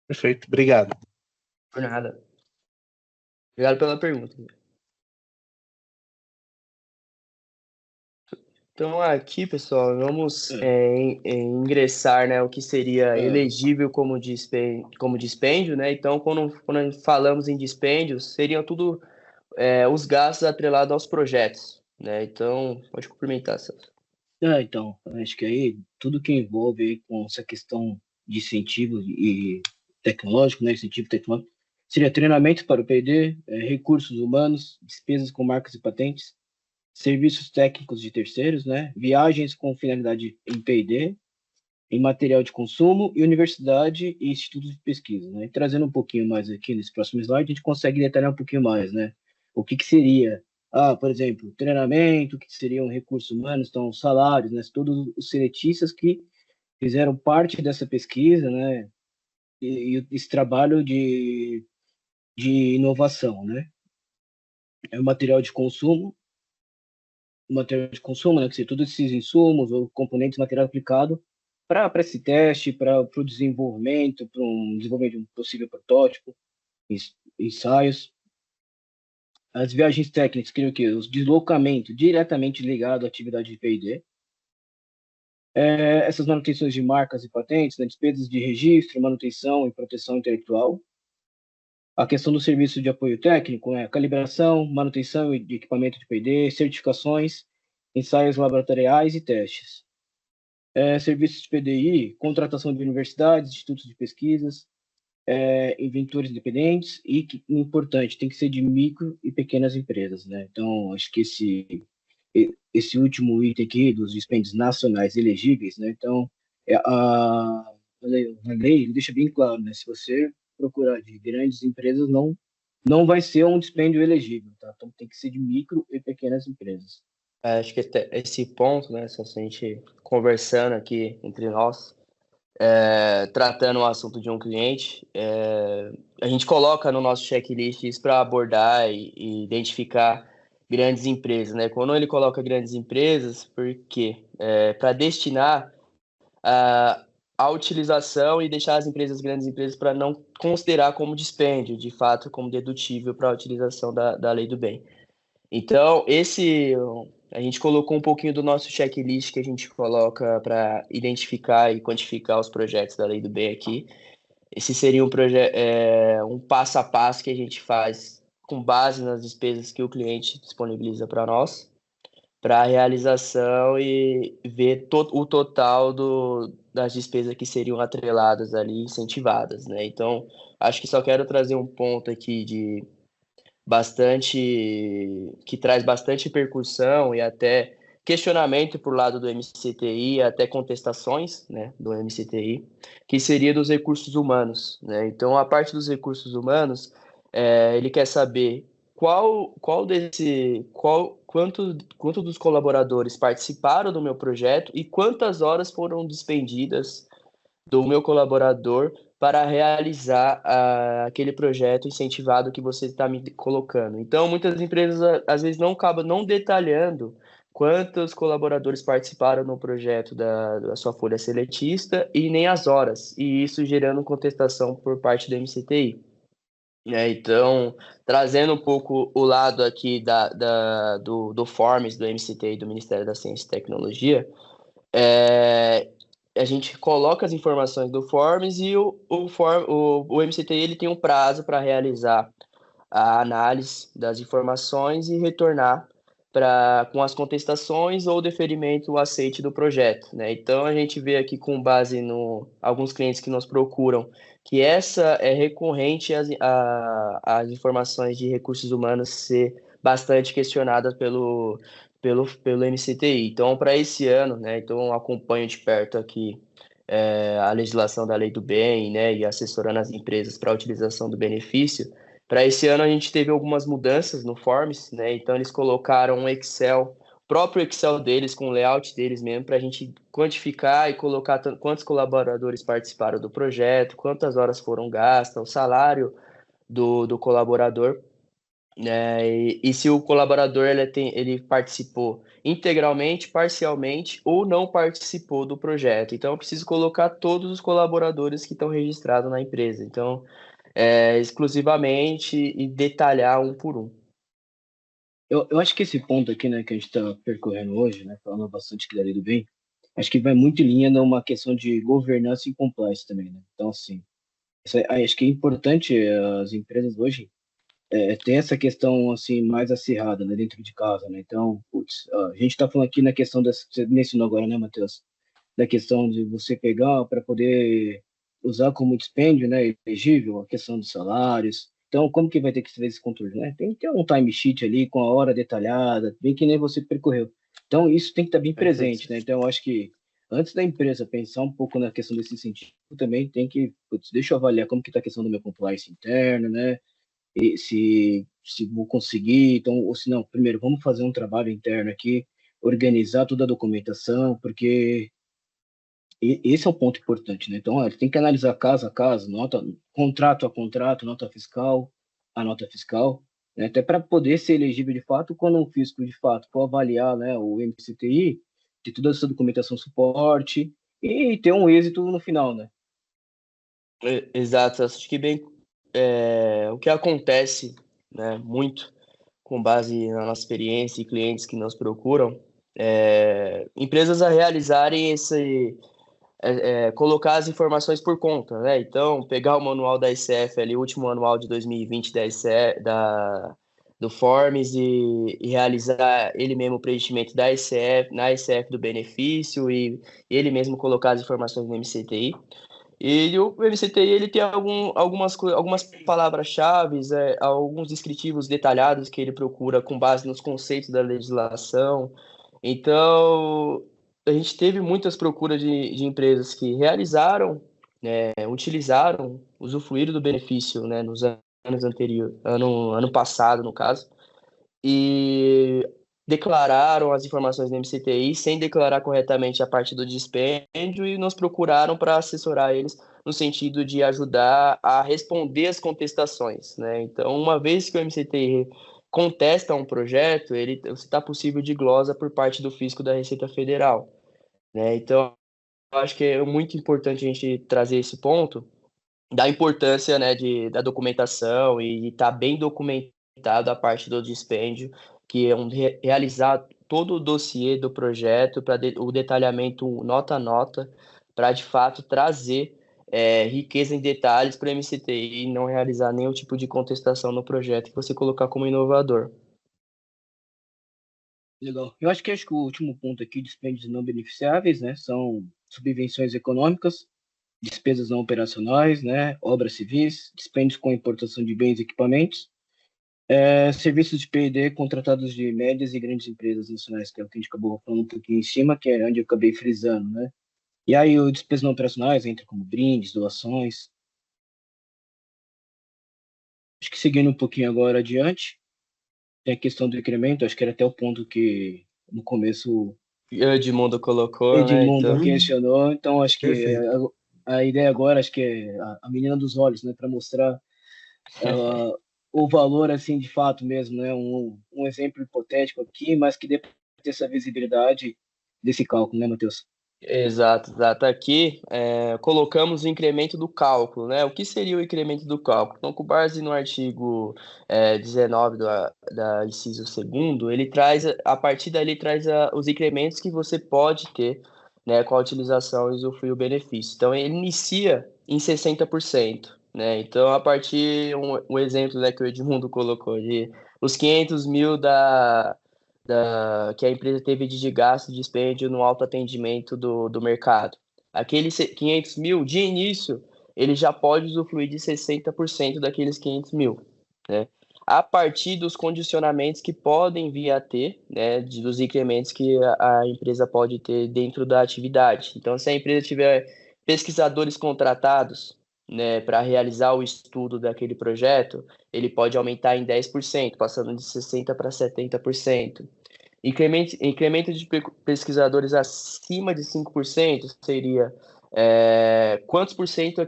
S4: Perfeito, obrigado.
S3: Por nada. Obrigado pela pergunta. Então, aqui, pessoal, vamos ingressar, né, o que seria elegível como dispêndio, né? Então, quando falamos em dispêndios, seriam tudo os gastos atrelados aos projetos, né? Então, pode cumprimentar, Celso.
S2: Então, acho que aí tudo que envolve aí com essa questão de incentivo e tecnológico, né, incentivo tecnológico, seria treinamento para o P&D, recursos humanos, despesas com marcas e patentes, serviços técnicos de terceiros, né, viagens com finalidade em P&D, em material de consumo e universidade e institutos de pesquisa, né? E trazendo um pouquinho mais aqui nesse próximo slide, a gente consegue detalhar um pouquinho mais, né? O que seria, por exemplo, treinamento, o que seriam recursos humanos, então salários, né? Todos os seletistas que fizeram parte dessa pesquisa, né? E esse trabalho de inovação, né? É o material de consumo, né? Que seria todos esses insumos ou componentes, material aplicado para esse teste, para o desenvolvimento, para um desenvolvimento de um possível protótipo, ensaios. As viagens técnicas, que é o quê? Os deslocamentos diretamente ligados à atividade de P&D. Essas manutenções de marcas e patentes, né, despesas de registro, manutenção e proteção intelectual. A questão do serviço de apoio técnico, calibração, manutenção de equipamento de P&D, certificações, ensaios laboratoriais e testes. Serviços de PDI, contratação de universidades, institutos de pesquisas, inventores independentes e, que, importante, tem que ser de micro e pequenas empresas, né? Então, acho que esse último item aqui dos dispêndios nacionais elegíveis, né? Então, a lei deixa bem claro, né? Se você procurar de grandes empresas, não vai ser um dispêndio elegível, tá? Então tem que ser de micro e pequenas empresas.
S3: Acho que esse ponto, né, só se a gente conversando aqui entre nós, tratando o assunto de um cliente, a gente coloca no nosso checklist isso para abordar e identificar grandes empresas, né? Quando ele coloca grandes empresas, por quê? Para destinar a utilização e deixar as empresas, grandes empresas, para não considerar como dispêndio, de fato, como dedutível para a utilização da lei do bem. Então, a gente colocou um pouquinho do nosso checklist que a gente coloca para identificar e quantificar os projetos da lei do bem aqui. Esse seria um passo a passo que a gente faz com base nas despesas que o cliente disponibiliza para nós, para a realização e ver o total das despesas que seriam atreladas ali, incentivadas, né? Então, acho que só quero trazer um ponto aqui que traz bastante repercussão e até questionamento por lado do MCTI, até contestações, né, do MCTI, que seria dos recursos humanos, né? Então, a parte dos recursos humanos, ele quer saber quanto dos colaboradores participaram do meu projeto e quantas horas foram despendidas do meu colaborador para realizar aquele projeto incentivado que você está me colocando. Então, muitas empresas, às vezes, não acabam não detalhando quantos colaboradores participaram no projeto da sua folha seletista e nem as horas, e isso gerando contestação por parte do MCTI. Então, trazendo um pouco o lado aqui do Forms, do MCTI, do Ministério da Ciência e Tecnologia, a gente coloca as informações do Forms e o MCTI ele tem um prazo para realizar a análise das informações e retornar com as contestações ou deferimento o aceite do projeto, né? Então, a gente vê aqui com base alguns clientes que nos procuram que essa é recorrente as informações de recursos humanos ser bastante questionadas pelo MCTI. Então, para esse ano, né, então eu acompanho de perto aqui a legislação da Lei do Bem, né, e assessorando as empresas para a utilização do benefício. Para esse ano, a gente teve algumas mudanças no Forms, né, então eles colocaram um Excel, próprio Excel deles, com o layout deles mesmo, para a gente quantificar e colocar quantos colaboradores participaram do projeto, quantas horas foram gastas, o salário do colaborador, né? E se o colaborador ele participou integralmente, parcialmente ou não participou do projeto. Então, eu preciso colocar todos os colaboradores que estão registrados na empresa. Então, exclusivamente e detalhar um por um.
S2: Eu acho que esse ponto aqui, né, que a gente está percorrendo hoje, né, falando bastante aqui da Lei do Bem, acho que vai muito em linha numa questão de governança e compliance também, né? Então, assim, acho que é importante as empresas hoje ter essa questão, assim, mais acirrada, né, dentro de casa, né? Então, putz, a gente está falando aqui na questão você mencionou agora, né, Matheus? Da questão de você pegar para poder usar como dispêndio, né, elegível, a questão dos salários. Então, como que vai ter que ser esse controle, né? Tem que ter um timesheet ali com a hora detalhada, bem que nem você percorreu. Então, isso tem que estar bem presente, né? Então, eu acho que antes da empresa pensar um pouco na questão desse incentivo, também tem que, putz, deixa eu avaliar como que está a questão do meu compliance interno, né? E se vou conseguir, então, ou se não, primeiro, vamos fazer um trabalho interno aqui, organizar toda a documentação, porque esse é o ponto importante, né? Então, tem que analisar caso a caso, contrato a contrato, nota fiscal a nota fiscal, né? Até para poder ser elegível de fato, quando um fisco de fato for avaliar, né, o MCTI, ter toda essa documentação suporte e ter um êxito no final, né?
S3: Exato, acho que o que acontece, né, muito com base na nossa experiência e clientes que nos procuram, empresas a realizarem colocar as informações por conta, né? Então, pegar o manual da ICF ali, o último manual de 2020 da ICF, do Forms e realizar ele mesmo o preenchimento da ICF, na ICF do benefício e ele mesmo colocar as informações no MCTI. E o MCTI ele tem algumas palavras-chave, alguns descritivos detalhados que ele procura com base nos conceitos da legislação. Então, a gente teve muitas procuras de empresas que realizaram, utilizaram, usufruíram do benefício, né, nos anos anteriores, ano passado, no caso, e declararam as informações do MCTI sem declarar corretamente a parte do dispêndio e nos procuraram para assessorar eles no sentido de ajudar a responder as contestações, né? Então, uma vez que o MCTI contesta um projeto, ele está possível de glosa por parte do fisco da Receita Federal, né? Então, eu acho que é muito importante a gente trazer esse ponto da importância, né, da documentação e estar bem documentado a parte do dispêndio, que é realizar todo o dossiê do projeto para o detalhamento nota a nota, para de fato trazer riqueza em detalhes para o MCTI e não realizar nenhum tipo de contestação no projeto que você colocar como inovador.
S2: Legal. Acho que o último ponto aqui, dispêndios não beneficiáveis, né, são subvenções econômicas, despesas não operacionais, né, obras civis, dispêndios com importação de bens e equipamentos, serviços de P&D contratados de médias e grandes empresas nacionais, que é o que a gente acabou falando um pouquinho em cima, que é onde eu acabei frisando, né? E aí, os despesas não operacionais entra como brindes, doações. Acho que seguindo um pouquinho agora adiante, tem a questão do incremento, acho que era até o ponto que no começo
S3: Edmundo colocou, né?
S2: Edmundo
S3: Então,
S2: questionou, então acho que
S1: Perfeito.
S2: a ideia agora, acho que é a menina dos olhos, né, para mostrar o valor, assim, de fato mesmo, né, um exemplo hipotético aqui, mas que dê para ter essa visibilidade desse cálculo, né, Matheus?
S3: exato, exato. Aqui colocamos o incremento do cálculo, né? O que seria o incremento do cálculo? Então, com base no artigo 19 da inciso segundo, ele traz, a partir daí, ele traz os incrementos que você pode ter, né, com a utilização e usufruir o benefício. Então, ele inicia em 60%, né? Então, a partir, um exemplo, né, que o Edmundo colocou, de os 500 mil que a empresa teve de gasto de dispêndio no autoatendimento do mercado. Aqueles 500 mil, de início, ele já pode usufruir de 60% daqueles 500 mil, né? A partir dos condicionamentos que podem vir a ter, né, dos incrementos que a empresa pode ter dentro da atividade. Então, se a empresa tiver pesquisadores contratados, né, para realizar o estudo daquele projeto, ele pode aumentar em 10%, passando de 60% para 70%. Incremento de pesquisadores acima de 5% seria quantos por cento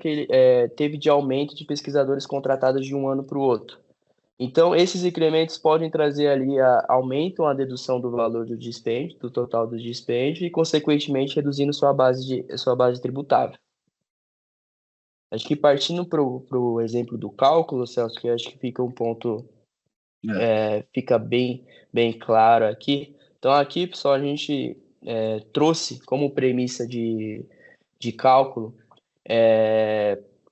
S3: teve de aumento de pesquisadores contratados de um ano para o outro. Então, esses incrementos podem trazer ali, aumentam a dedução do valor do dispêndio, do total do dispêndio, e, consequentemente, reduzindo sua base tributável. Acho que partindo para o exemplo do cálculo, Celso, que acho que fica um ponto fica bem claro aqui. Então, aqui, pessoal, a gente trouxe como premissa de cálculo,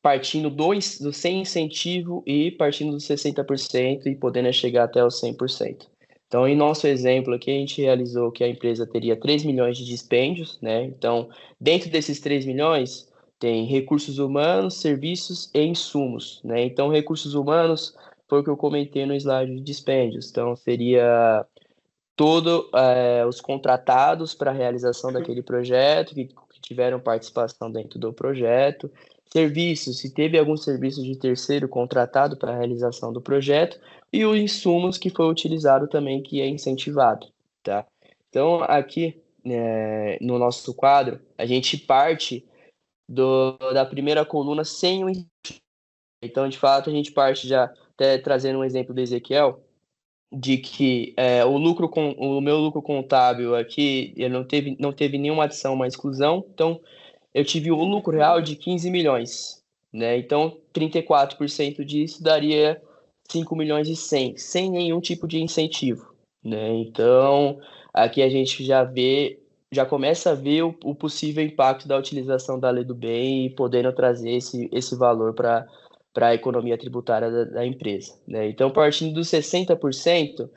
S3: partindo do sem incentivo e partindo dos 60% e podendo chegar até os 100%. Então, em nosso exemplo aqui, a gente realizou que a empresa teria 3 milhões de dispêndios, né? Então, dentro desses 3 milhões, tem recursos humanos, serviços e insumos, né? Então, recursos humanos foi o que eu comentei no slide de dispêndios. Então, seria todos os contratados para a realização daquele projeto, que tiveram participação dentro do projeto. Serviços, se teve algum serviço de terceiro contratado para a realização do projeto. E os insumos que foi utilizado também, que é incentivado, tá? Então, aqui, no nosso quadro, a gente parte da primeira coluna sem o... Então, de fato, a gente parte já, até trazendo um exemplo do Ezequiel, de que o meu lucro contábil aqui ele não teve nenhuma adição, uma exclusão, então eu tive um lucro real de 15 milhões, né? Então 34% disso daria 5 milhões e 100, sem nenhum tipo de incentivo, né? Então aqui a gente já começa a ver o possível impacto da utilização da lei do bem e podendo trazer esse valor para a economia tributária da empresa, né? Então, partindo dos 60%,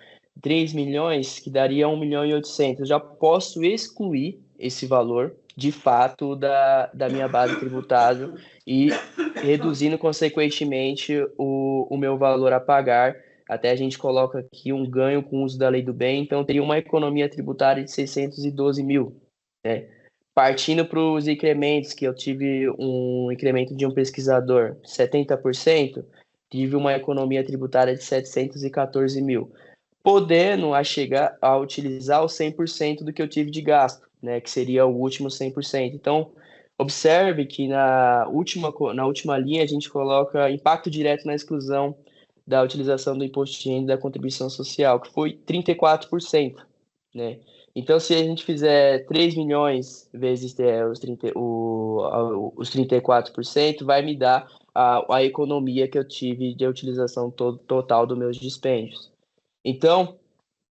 S3: 3 milhões, que daria 1 milhão e 800, já posso excluir esse valor, de fato, da minha base tributável e reduzindo, consequentemente, o meu valor a pagar. Até a gente coloca aqui um ganho com o uso da lei do bem, então teria uma economia tributária de 612 mil, né? partindo para os incrementos, que eu tive um incremento de um pesquisador 70%, tive uma economia tributária de 714 mil, podendo chegar a utilizar o 100% do que eu tive de gasto, né, que seria o último 100%. Então, observe que na última linha a gente coloca impacto direto na exclusão da utilização do imposto de renda e da contribuição social, que foi 34%, né? Então, se a gente fizer 3 milhões vezes os 34%, vai me dar a economia que eu tive de utilização total dos meus dispêndios. Então,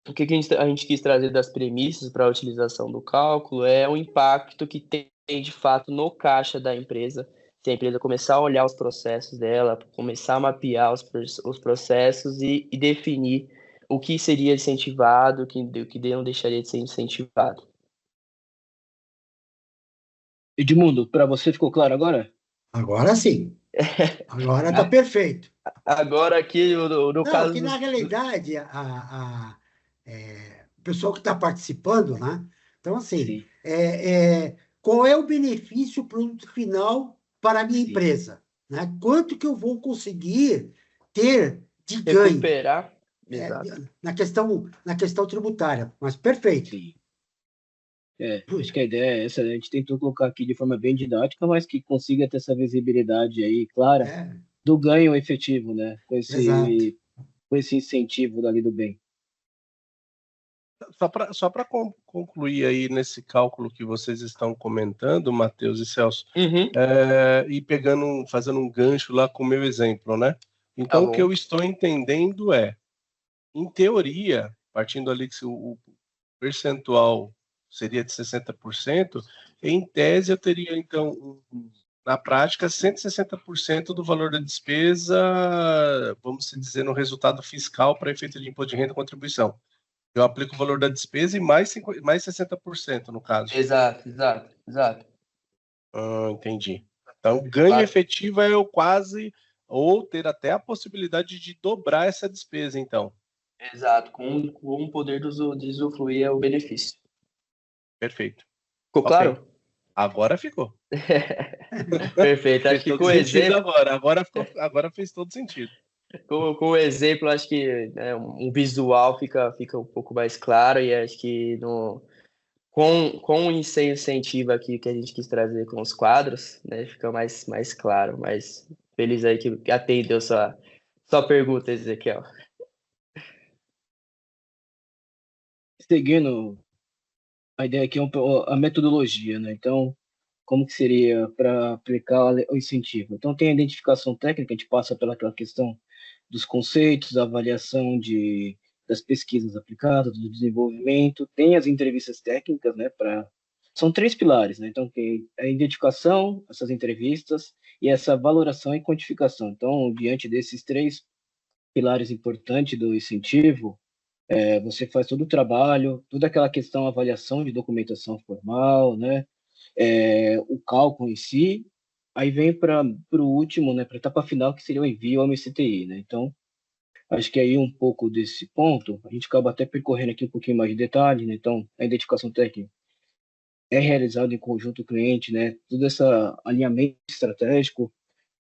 S3: o que a gente quis trazer das premissas para a utilização do cálculo é o impacto que tem de fato no caixa da empresa, se a empresa começar a olhar os processos dela, começar a mapear os processos e definir o que seria incentivado, o que não deixaria de ser incentivado.
S2: Edmundo, para você ficou claro agora?
S1: Agora sim. Agora está perfeito.
S3: Agora aqui, no caso...
S1: que na realidade, o pessoal que está participando, né? Então, assim, qual é o benefício produto final para a minha empresa? Né? Quanto que eu vou conseguir ter de ganho?
S3: Recuperar, exato.
S1: Na questão tributária, mas perfeito.
S2: Sim. Acho que a ideia é essa, né? A gente tentou colocar aqui de forma bem didática, mas que consiga ter essa visibilidade aí clara do ganho efetivo, né? Com esse incentivo dali do bem.
S4: Só para concluir aí nesse cálculo que vocês estão comentando, Matheus e Celso, e fazendo um gancho lá com o meu exemplo, né? Então, o que eu estou entendendo em teoria, partindo ali que o percentual seria de 60%, em tese eu teria, então, na prática, 160% do valor da despesa, vamos dizer, no resultado fiscal para efeito de imposto de renda e contribuição. Eu aplico o valor da despesa e mais 60%, no caso.
S3: Exato.
S4: Entendi. Então, ganho efetivo é eu quase, ou ter até a possibilidade de dobrar essa despesa, então.
S3: Exato, com o poder de usufruir o benefício.
S4: Perfeito.
S3: Ficou claro?
S4: Agora ficou.
S3: Perfeito. Acho que com o exemplo...
S4: Agora fez todo sentido.
S3: Com o exemplo, acho que um visual fica um pouco mais claro, e acho que com o incentivo aqui que a gente quis trazer com os quadros, né, fica mais claro. Mas feliz aí que atendeu sua pergunta, Ezequiel.
S2: Seguindo, a ideia aqui é a metodologia, né? Então, como que seria para aplicar o incentivo? Então, tem a identificação técnica, a gente passa pelaquela questão dos conceitos, a avaliação das pesquisas aplicadas, do desenvolvimento, tem as entrevistas técnicas, né? São 3 pilares, né? Então, tem a identificação, essas entrevistas, e essa valoração e quantificação. Então, diante desses 3 pilares importantes do incentivo, você faz todo o trabalho, toda aquela questão, avaliação de documentação formal, né? O cálculo em si, aí vem para o último, né? Para a etapa final, que seria o envio ao MCTI, né? Então, acho que aí um pouco desse ponto, a gente acaba até percorrendo aqui um pouquinho mais de detalhe, né? Então, a identificação técnica é realizada em conjunto com o cliente, né? Todo esse alinhamento estratégico,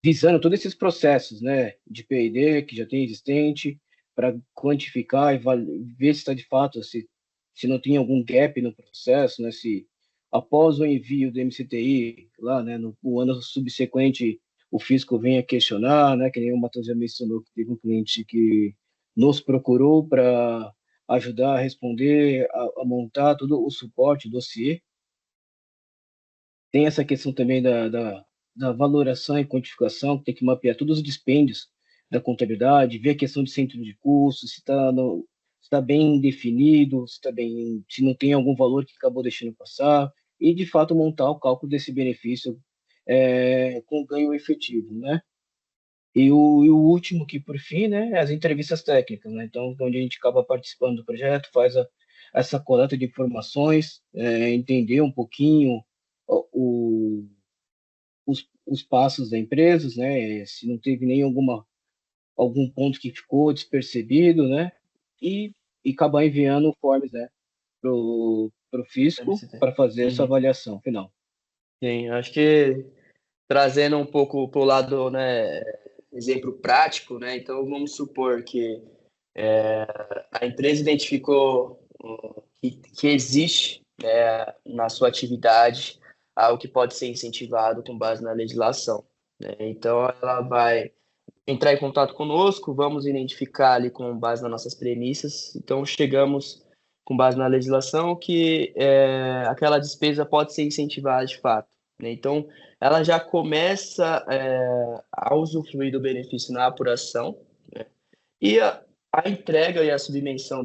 S2: visando todos esses processos, né? De P&D que já tem existente, para quantificar e ver se está de fato, se não tem algum gap no processo, né? Se após o envio do MCTI, lá, né? No ano subsequente, o fisco venha questionar, né? Que nem o Matheus já mencionou, que teve um cliente que nos procurou para ajudar a responder, a montar todo o suporte, o dossiê. Tem essa questão também da valoração e quantificação, que tem que mapear todos os dispêndios da contabilidade, ver a questão de centro de custos, se está bem definido, se não tem algum valor que acabou deixando passar, e de fato montar o cálculo desse benefício com ganho efetivo, né? E o último, que por fim, né, é as entrevistas técnicas, né? Então, onde a gente acaba participando do projeto, faz essa coleta de informações, entender um pouquinho os passos da empresa, né? Se não teve algum ponto que ficou despercebido, né? E acabar enviando forms, né? para o fisco para fazer essa avaliação final.
S3: Sim, acho que trazendo um pouco para o lado, né, exemplo prático, né? Então vamos supor que a empresa identificou que existe, né, na sua atividade algo que pode ser incentivado com base na legislação, né? Então ela vai entrar em contato conosco, vamos identificar ali com base nas nossas premissas. Então chegamos com base na legislação que aquela despesa pode ser incentivada de fato, né? Então ela já começa a usufruir do benefício na apuração, né? E a entrega e a submissão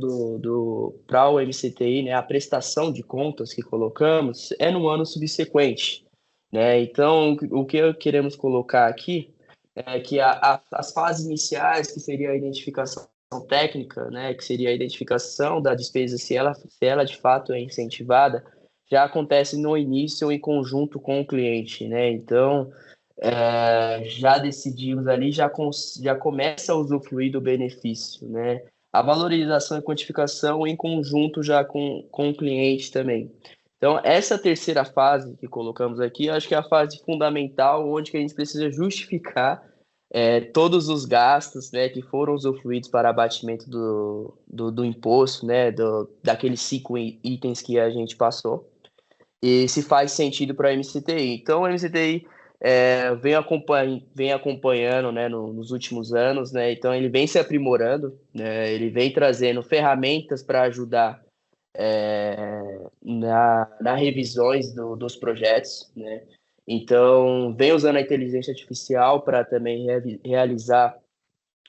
S3: para o MCTI, né, a prestação de contas que colocamos, é no ano subsequente, né? Então, o que queremos colocar aqui é que as fases iniciais, que seria a identificação técnica, né, que seria a identificação da despesa, se ela de fato é incentivada, já acontece no início em conjunto com o cliente, né? Então, já decidimos ali, já começa a usufruir do benefício, né? A valorização e quantificação em conjunto já com o cliente também. Então, essa terceira fase que colocamos aqui, eu acho que é a fase fundamental, onde que a gente precisa justificar todos os gastos, né, que foram usufruídos para abatimento do imposto, né, daqueles 5 itens que a gente passou, e se faz sentido para a MCTI. Então, a MCTI vem acompanhando, né, nos últimos anos, né, então ele vem se aprimorando, né, ele vem trazendo ferramentas para ajudar na revisões dos projetos, né, então vem usando a inteligência artificial para também realizar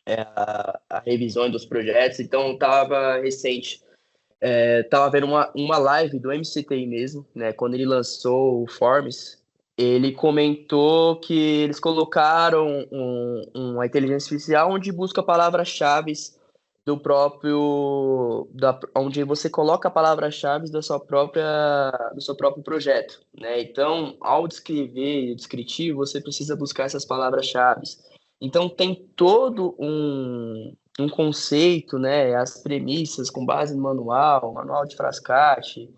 S3: a revisão dos projetos. Então estava recente, estava vendo uma live do MCTI mesmo, né, quando ele lançou o Forms, ele comentou que eles colocaram uma inteligência artificial onde busca palavras-chave onde você coloca palavras-chave do seu próprio projeto, né? Então, ao descrever o descritivo, você precisa buscar essas palavras-chave. Então, tem todo um conceito, né? As premissas com base no manual de Frascati,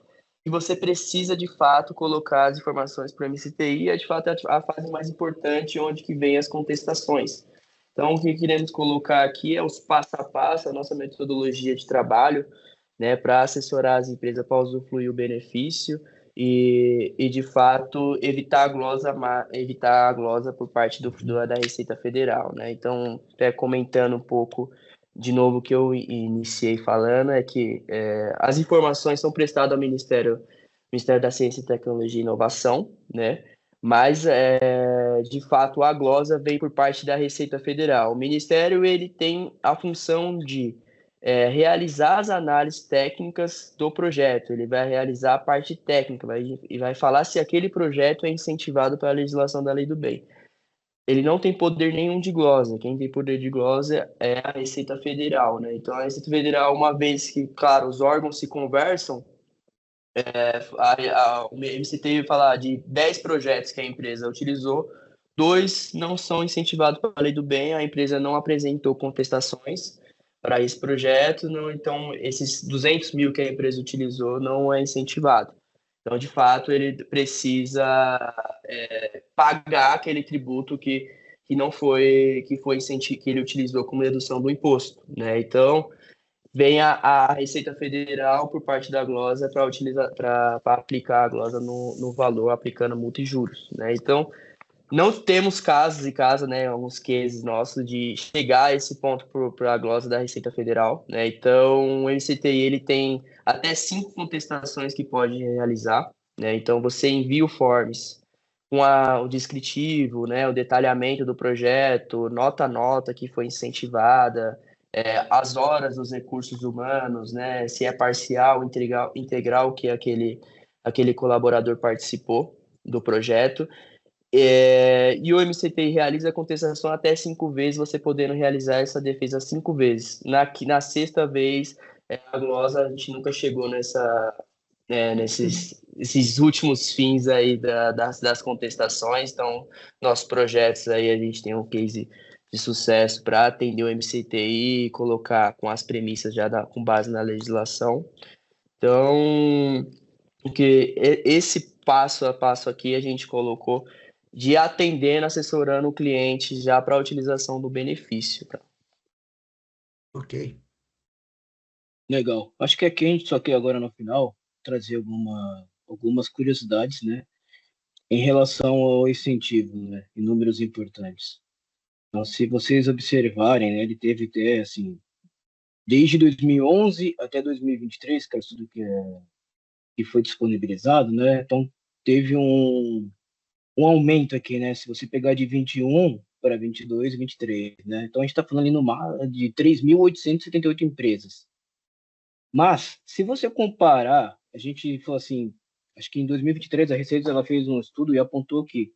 S3: e você precisa, de fato, colocar as informações para o MCTI, de fato, é a fase mais importante, onde que vem as contestações. Então, o que queremos colocar aqui é os passo a passo, a nossa metodologia de trabalho, né, para assessorar as empresas para usufruir o benefício e de fato, evitar a glosa por parte da Receita Federal, né? Então, até comentando um pouco de novo o que eu iniciei falando, é que as informações são prestadas ao Ministério da Ciência, Tecnologia e Inovação, né? Mas, de fato, a glosa vem por parte da Receita Federal. O Ministério ele tem a função de realizar as análises técnicas do projeto, ele vai realizar a parte técnica e vai falar se aquele projeto é incentivado pela legislação da Lei do Bem. Ele não tem poder nenhum de glosa, quem tem poder de glosa é a Receita Federal, né? Então, a Receita Federal, uma vez que, claro, os órgãos se conversam, o MCT falar de 10 projetos que a empresa utilizou, 2 não são incentivados pela Lei do Bem, a empresa não apresentou contestações para esse projeto, não, então esses 200 mil que a empresa utilizou não é incentivado. Então, de fato, ele precisa pagar aquele tributo que ele utilizou como dedução do imposto, né? Então, vem a Receita Federal por parte da glosa para aplicar a glosa no valor, aplicando multa e juros, né? Então, não temos casos, né, alguns cases nossos de chegar a esse ponto para a glosa da Receita Federal, né? Então, o MCTI ele tem até 5 contestações que pode realizar, né? Então, você envia o forms com o descritivo, né, o detalhamento do projeto, nota a nota que foi incentivada, as horas dos recursos humanos, né, se é parcial, integral que aquele colaborador participou do projeto. E o MCTI realiza a contestação até 5 vezes, você podendo realizar essa defesa 5 vezes. Na sexta vez, a glosa, a gente nunca chegou nesses últimos fins aí das contestações. Então, nossos projetos aí, a gente tem um case de sucesso para atender o MCTI e colocar com as premissas já com base na legislação. Então, Porque esse passo a passo aqui a gente colocou de atendendo, assessorando o cliente já para a utilização do benefício. Tá?
S1: Ok.
S2: Legal. Acho que aqui a gente só quer agora no final trazer algumas curiosidades, né, em relação ao incentivo, né, em números importantes. Então, se vocês observarem, né, ele teve até, assim, desde 2011 até 2023, que é tudo que foi disponibilizado, né, então teve um aumento aqui, né, se você pegar de 21 para 22 e 23, né, então a gente está falando ali de 3.878 empresas. Mas, se você comparar, a gente falou assim, acho que em 2023 a Receita ela fez um estudo e apontou que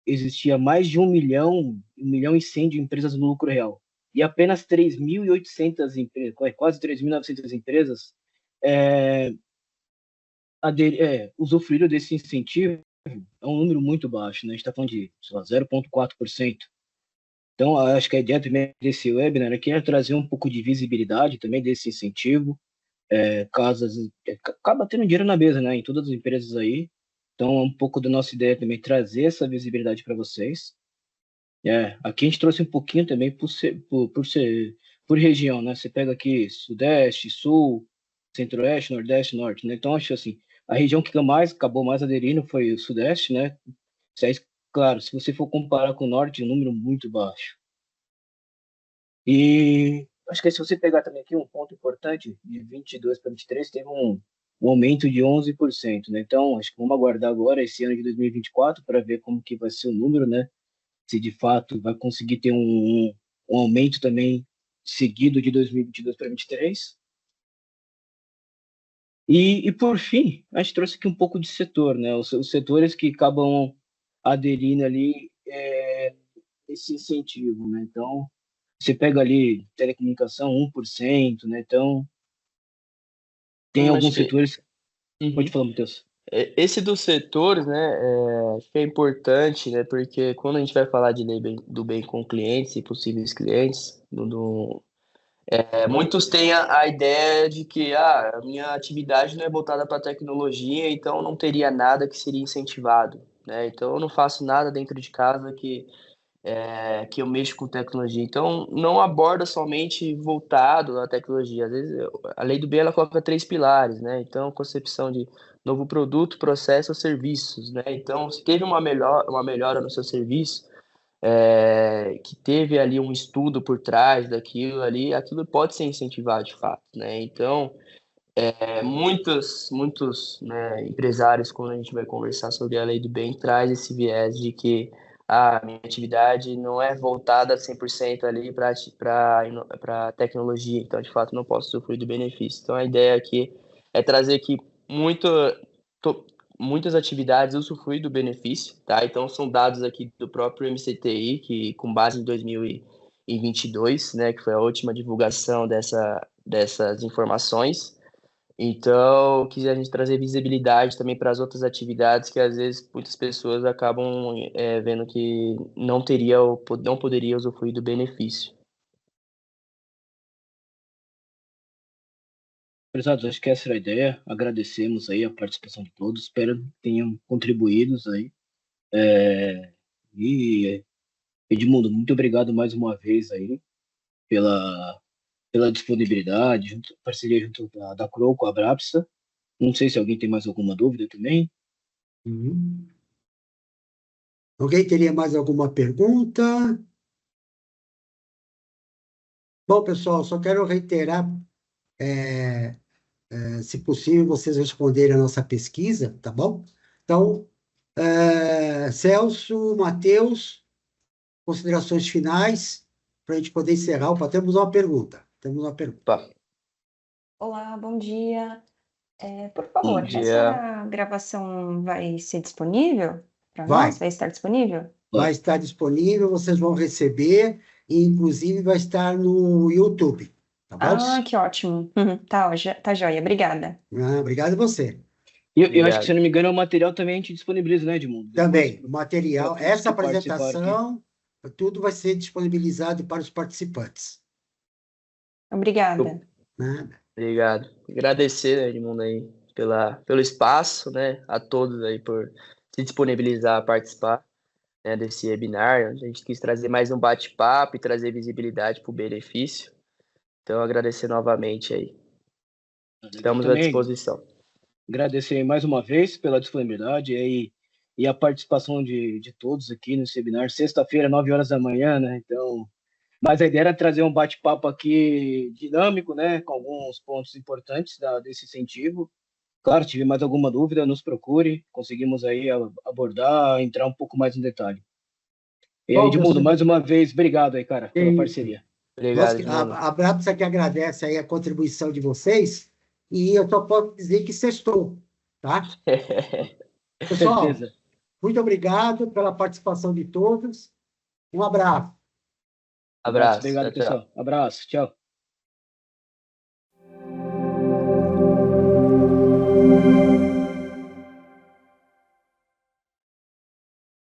S2: existia mais de 1 milhão e 100 de empresas no lucro real. E apenas 3.800 empresas, quase 3.900 empresas, é, usufruíram desse incentivo. É um número muito baixo, né? A gente está falando de, sei lá, 0,4%. Então, acho que a ideia também desse webinar aqui é trazer um pouco de visibilidade também desse incentivo, casas, acaba tendo dinheiro na mesa, né, em todas as empresas aí. Então, é um pouco da nossa ideia também trazer essa visibilidade para vocês. Aqui a gente trouxe um pouquinho também por região, né? Você pega aqui Sudeste, Sul, Centro-Oeste, Nordeste, Norte, né? Então, acho assim, a região que acabou mais aderindo foi o Sudeste, né? Isso aí, claro, se você for comparar com o Norte, é um número muito baixo. E acho que se você pegar também aqui um ponto importante, de 22 para 23 teve um aumento de 11%, né? Então, acho que vamos aguardar agora esse ano de 2024 para ver como que vai ser o número, né? Se de fato vai conseguir ter um aumento também seguido de 2022 para 23. E por fim, a gente trouxe aqui um pouco de setor, né? Os setores que acabam aderindo ali esse incentivo, né? Então, você pega ali telecomunicação, 1%, né? Então, tem
S3: Acho
S2: alguns
S3: que
S2: setores. Pode
S3: uhum.
S2: falar, Matheus.
S3: Esse dos setores, né, acho que é importante, né, porque quando a gente vai falar de do bem com clientes e possíveis clientes, muitos têm a ideia de que a minha atividade não é voltada para tecnologia, então não teria nada que seria incentivado, né? Então eu não faço nada dentro de casa que eu mexo com tecnologia. Então não aborda somente voltado à tecnologia. Às vezes a lei do bem ela coloca 3 pilares, né? Então concepção de novo produto, processo ou serviços, né? Então se teve uma melhora no seu serviço, que teve ali um estudo por trás daquilo ali, aquilo pode ser incentivado de fato, né? Então, muitos, né, empresários, quando a gente vai conversar sobre a lei do bem, traz esse viés de que a minha atividade não é voltada 100% ali para tecnologia, então, de fato, não posso sofrer do benefício. Então, a ideia aqui é trazer que muito, to- muitas atividades usufruem do benefício, tá? Então, são dados aqui do próprio MCTI, que com base em 2022, né, que foi a última divulgação dessas informações. Então, quis a gente trazer visibilidade também para as outras atividades que às vezes muitas pessoas acabam vendo que não poderia usufruir do benefício.
S2: Prezados, acho que essa era a ideia. Agradecemos aí a participação de todos. Espero que tenham contribuído aí. E, Edmundo, muito obrigado mais uma vez aí pela disponibilidade, parceria junto da Crow com a Brapsa. Não sei se alguém tem mais alguma dúvida também.
S1: Uhum. Alguém teria mais alguma pergunta? Bom, pessoal, só quero reiterar, se possível, vocês responderem a nossa pesquisa, tá bom? Então, Celso, Matheus, considerações finais, para a gente poder encerrar. Opa, temos uma pergunta. Temos uma pergunta.
S3: Opa,
S5: Olá, bom dia. Por
S3: bom
S5: favor,
S3: dia.
S5: essa gravação vai ser disponível para nós?
S1: Vai,
S5: Vai estar disponível?
S1: vai estar disponível, vocês vão receber, e inclusive vai estar no YouTube, tá bom?
S5: Ah, que ótimo. Tá joia, obrigada.
S1: Obrigado a você.
S2: E eu acho que, se
S3: Obrigado.
S2: não me engano, o material também a gente disponibiliza, né, Edmundo? Depois,
S1: Também, o material,
S2: para todos
S1: essa
S2: que participaram aqui.
S1: apresentação, tudo vai ser disponibilizado para os participantes.
S5: Obrigada.
S1: Né?
S3: Obrigado. Agradecer, né, Edmundo, aí, pelo espaço, né? A todos aí por se disponibilizar a participar, né, desse webinar. A gente quis trazer mais um bate-papo e trazer visibilidade para o benefício. Então, agradecer novamente aí. Estamos à disposição.
S2: Agradecer mais uma vez pela disponibilidade e a participação de todos aqui nesse webinar. Sexta-feira, 9 horas da manhã, né? Então, mas a ideia era trazer um bate-papo aqui dinâmico, né? Com alguns pontos importantes desse incentivo. Claro, tive mais alguma dúvida, nos procure. Conseguimos aí abordar, entrar um pouco mais no detalhe. E aí, Edmundo, mais uma vez, obrigado aí, cara, pela parceria.
S3: Obrigado,
S1: a Brabus aqui agradece aí a contribuição de vocês e eu só posso dizer que sextou, tá? Pessoal, muito obrigado pela participação de todos. Um abraço.
S3: Abraço.
S2: Obrigado,
S3: tchau,
S2: pessoal. Abraço. Tchau.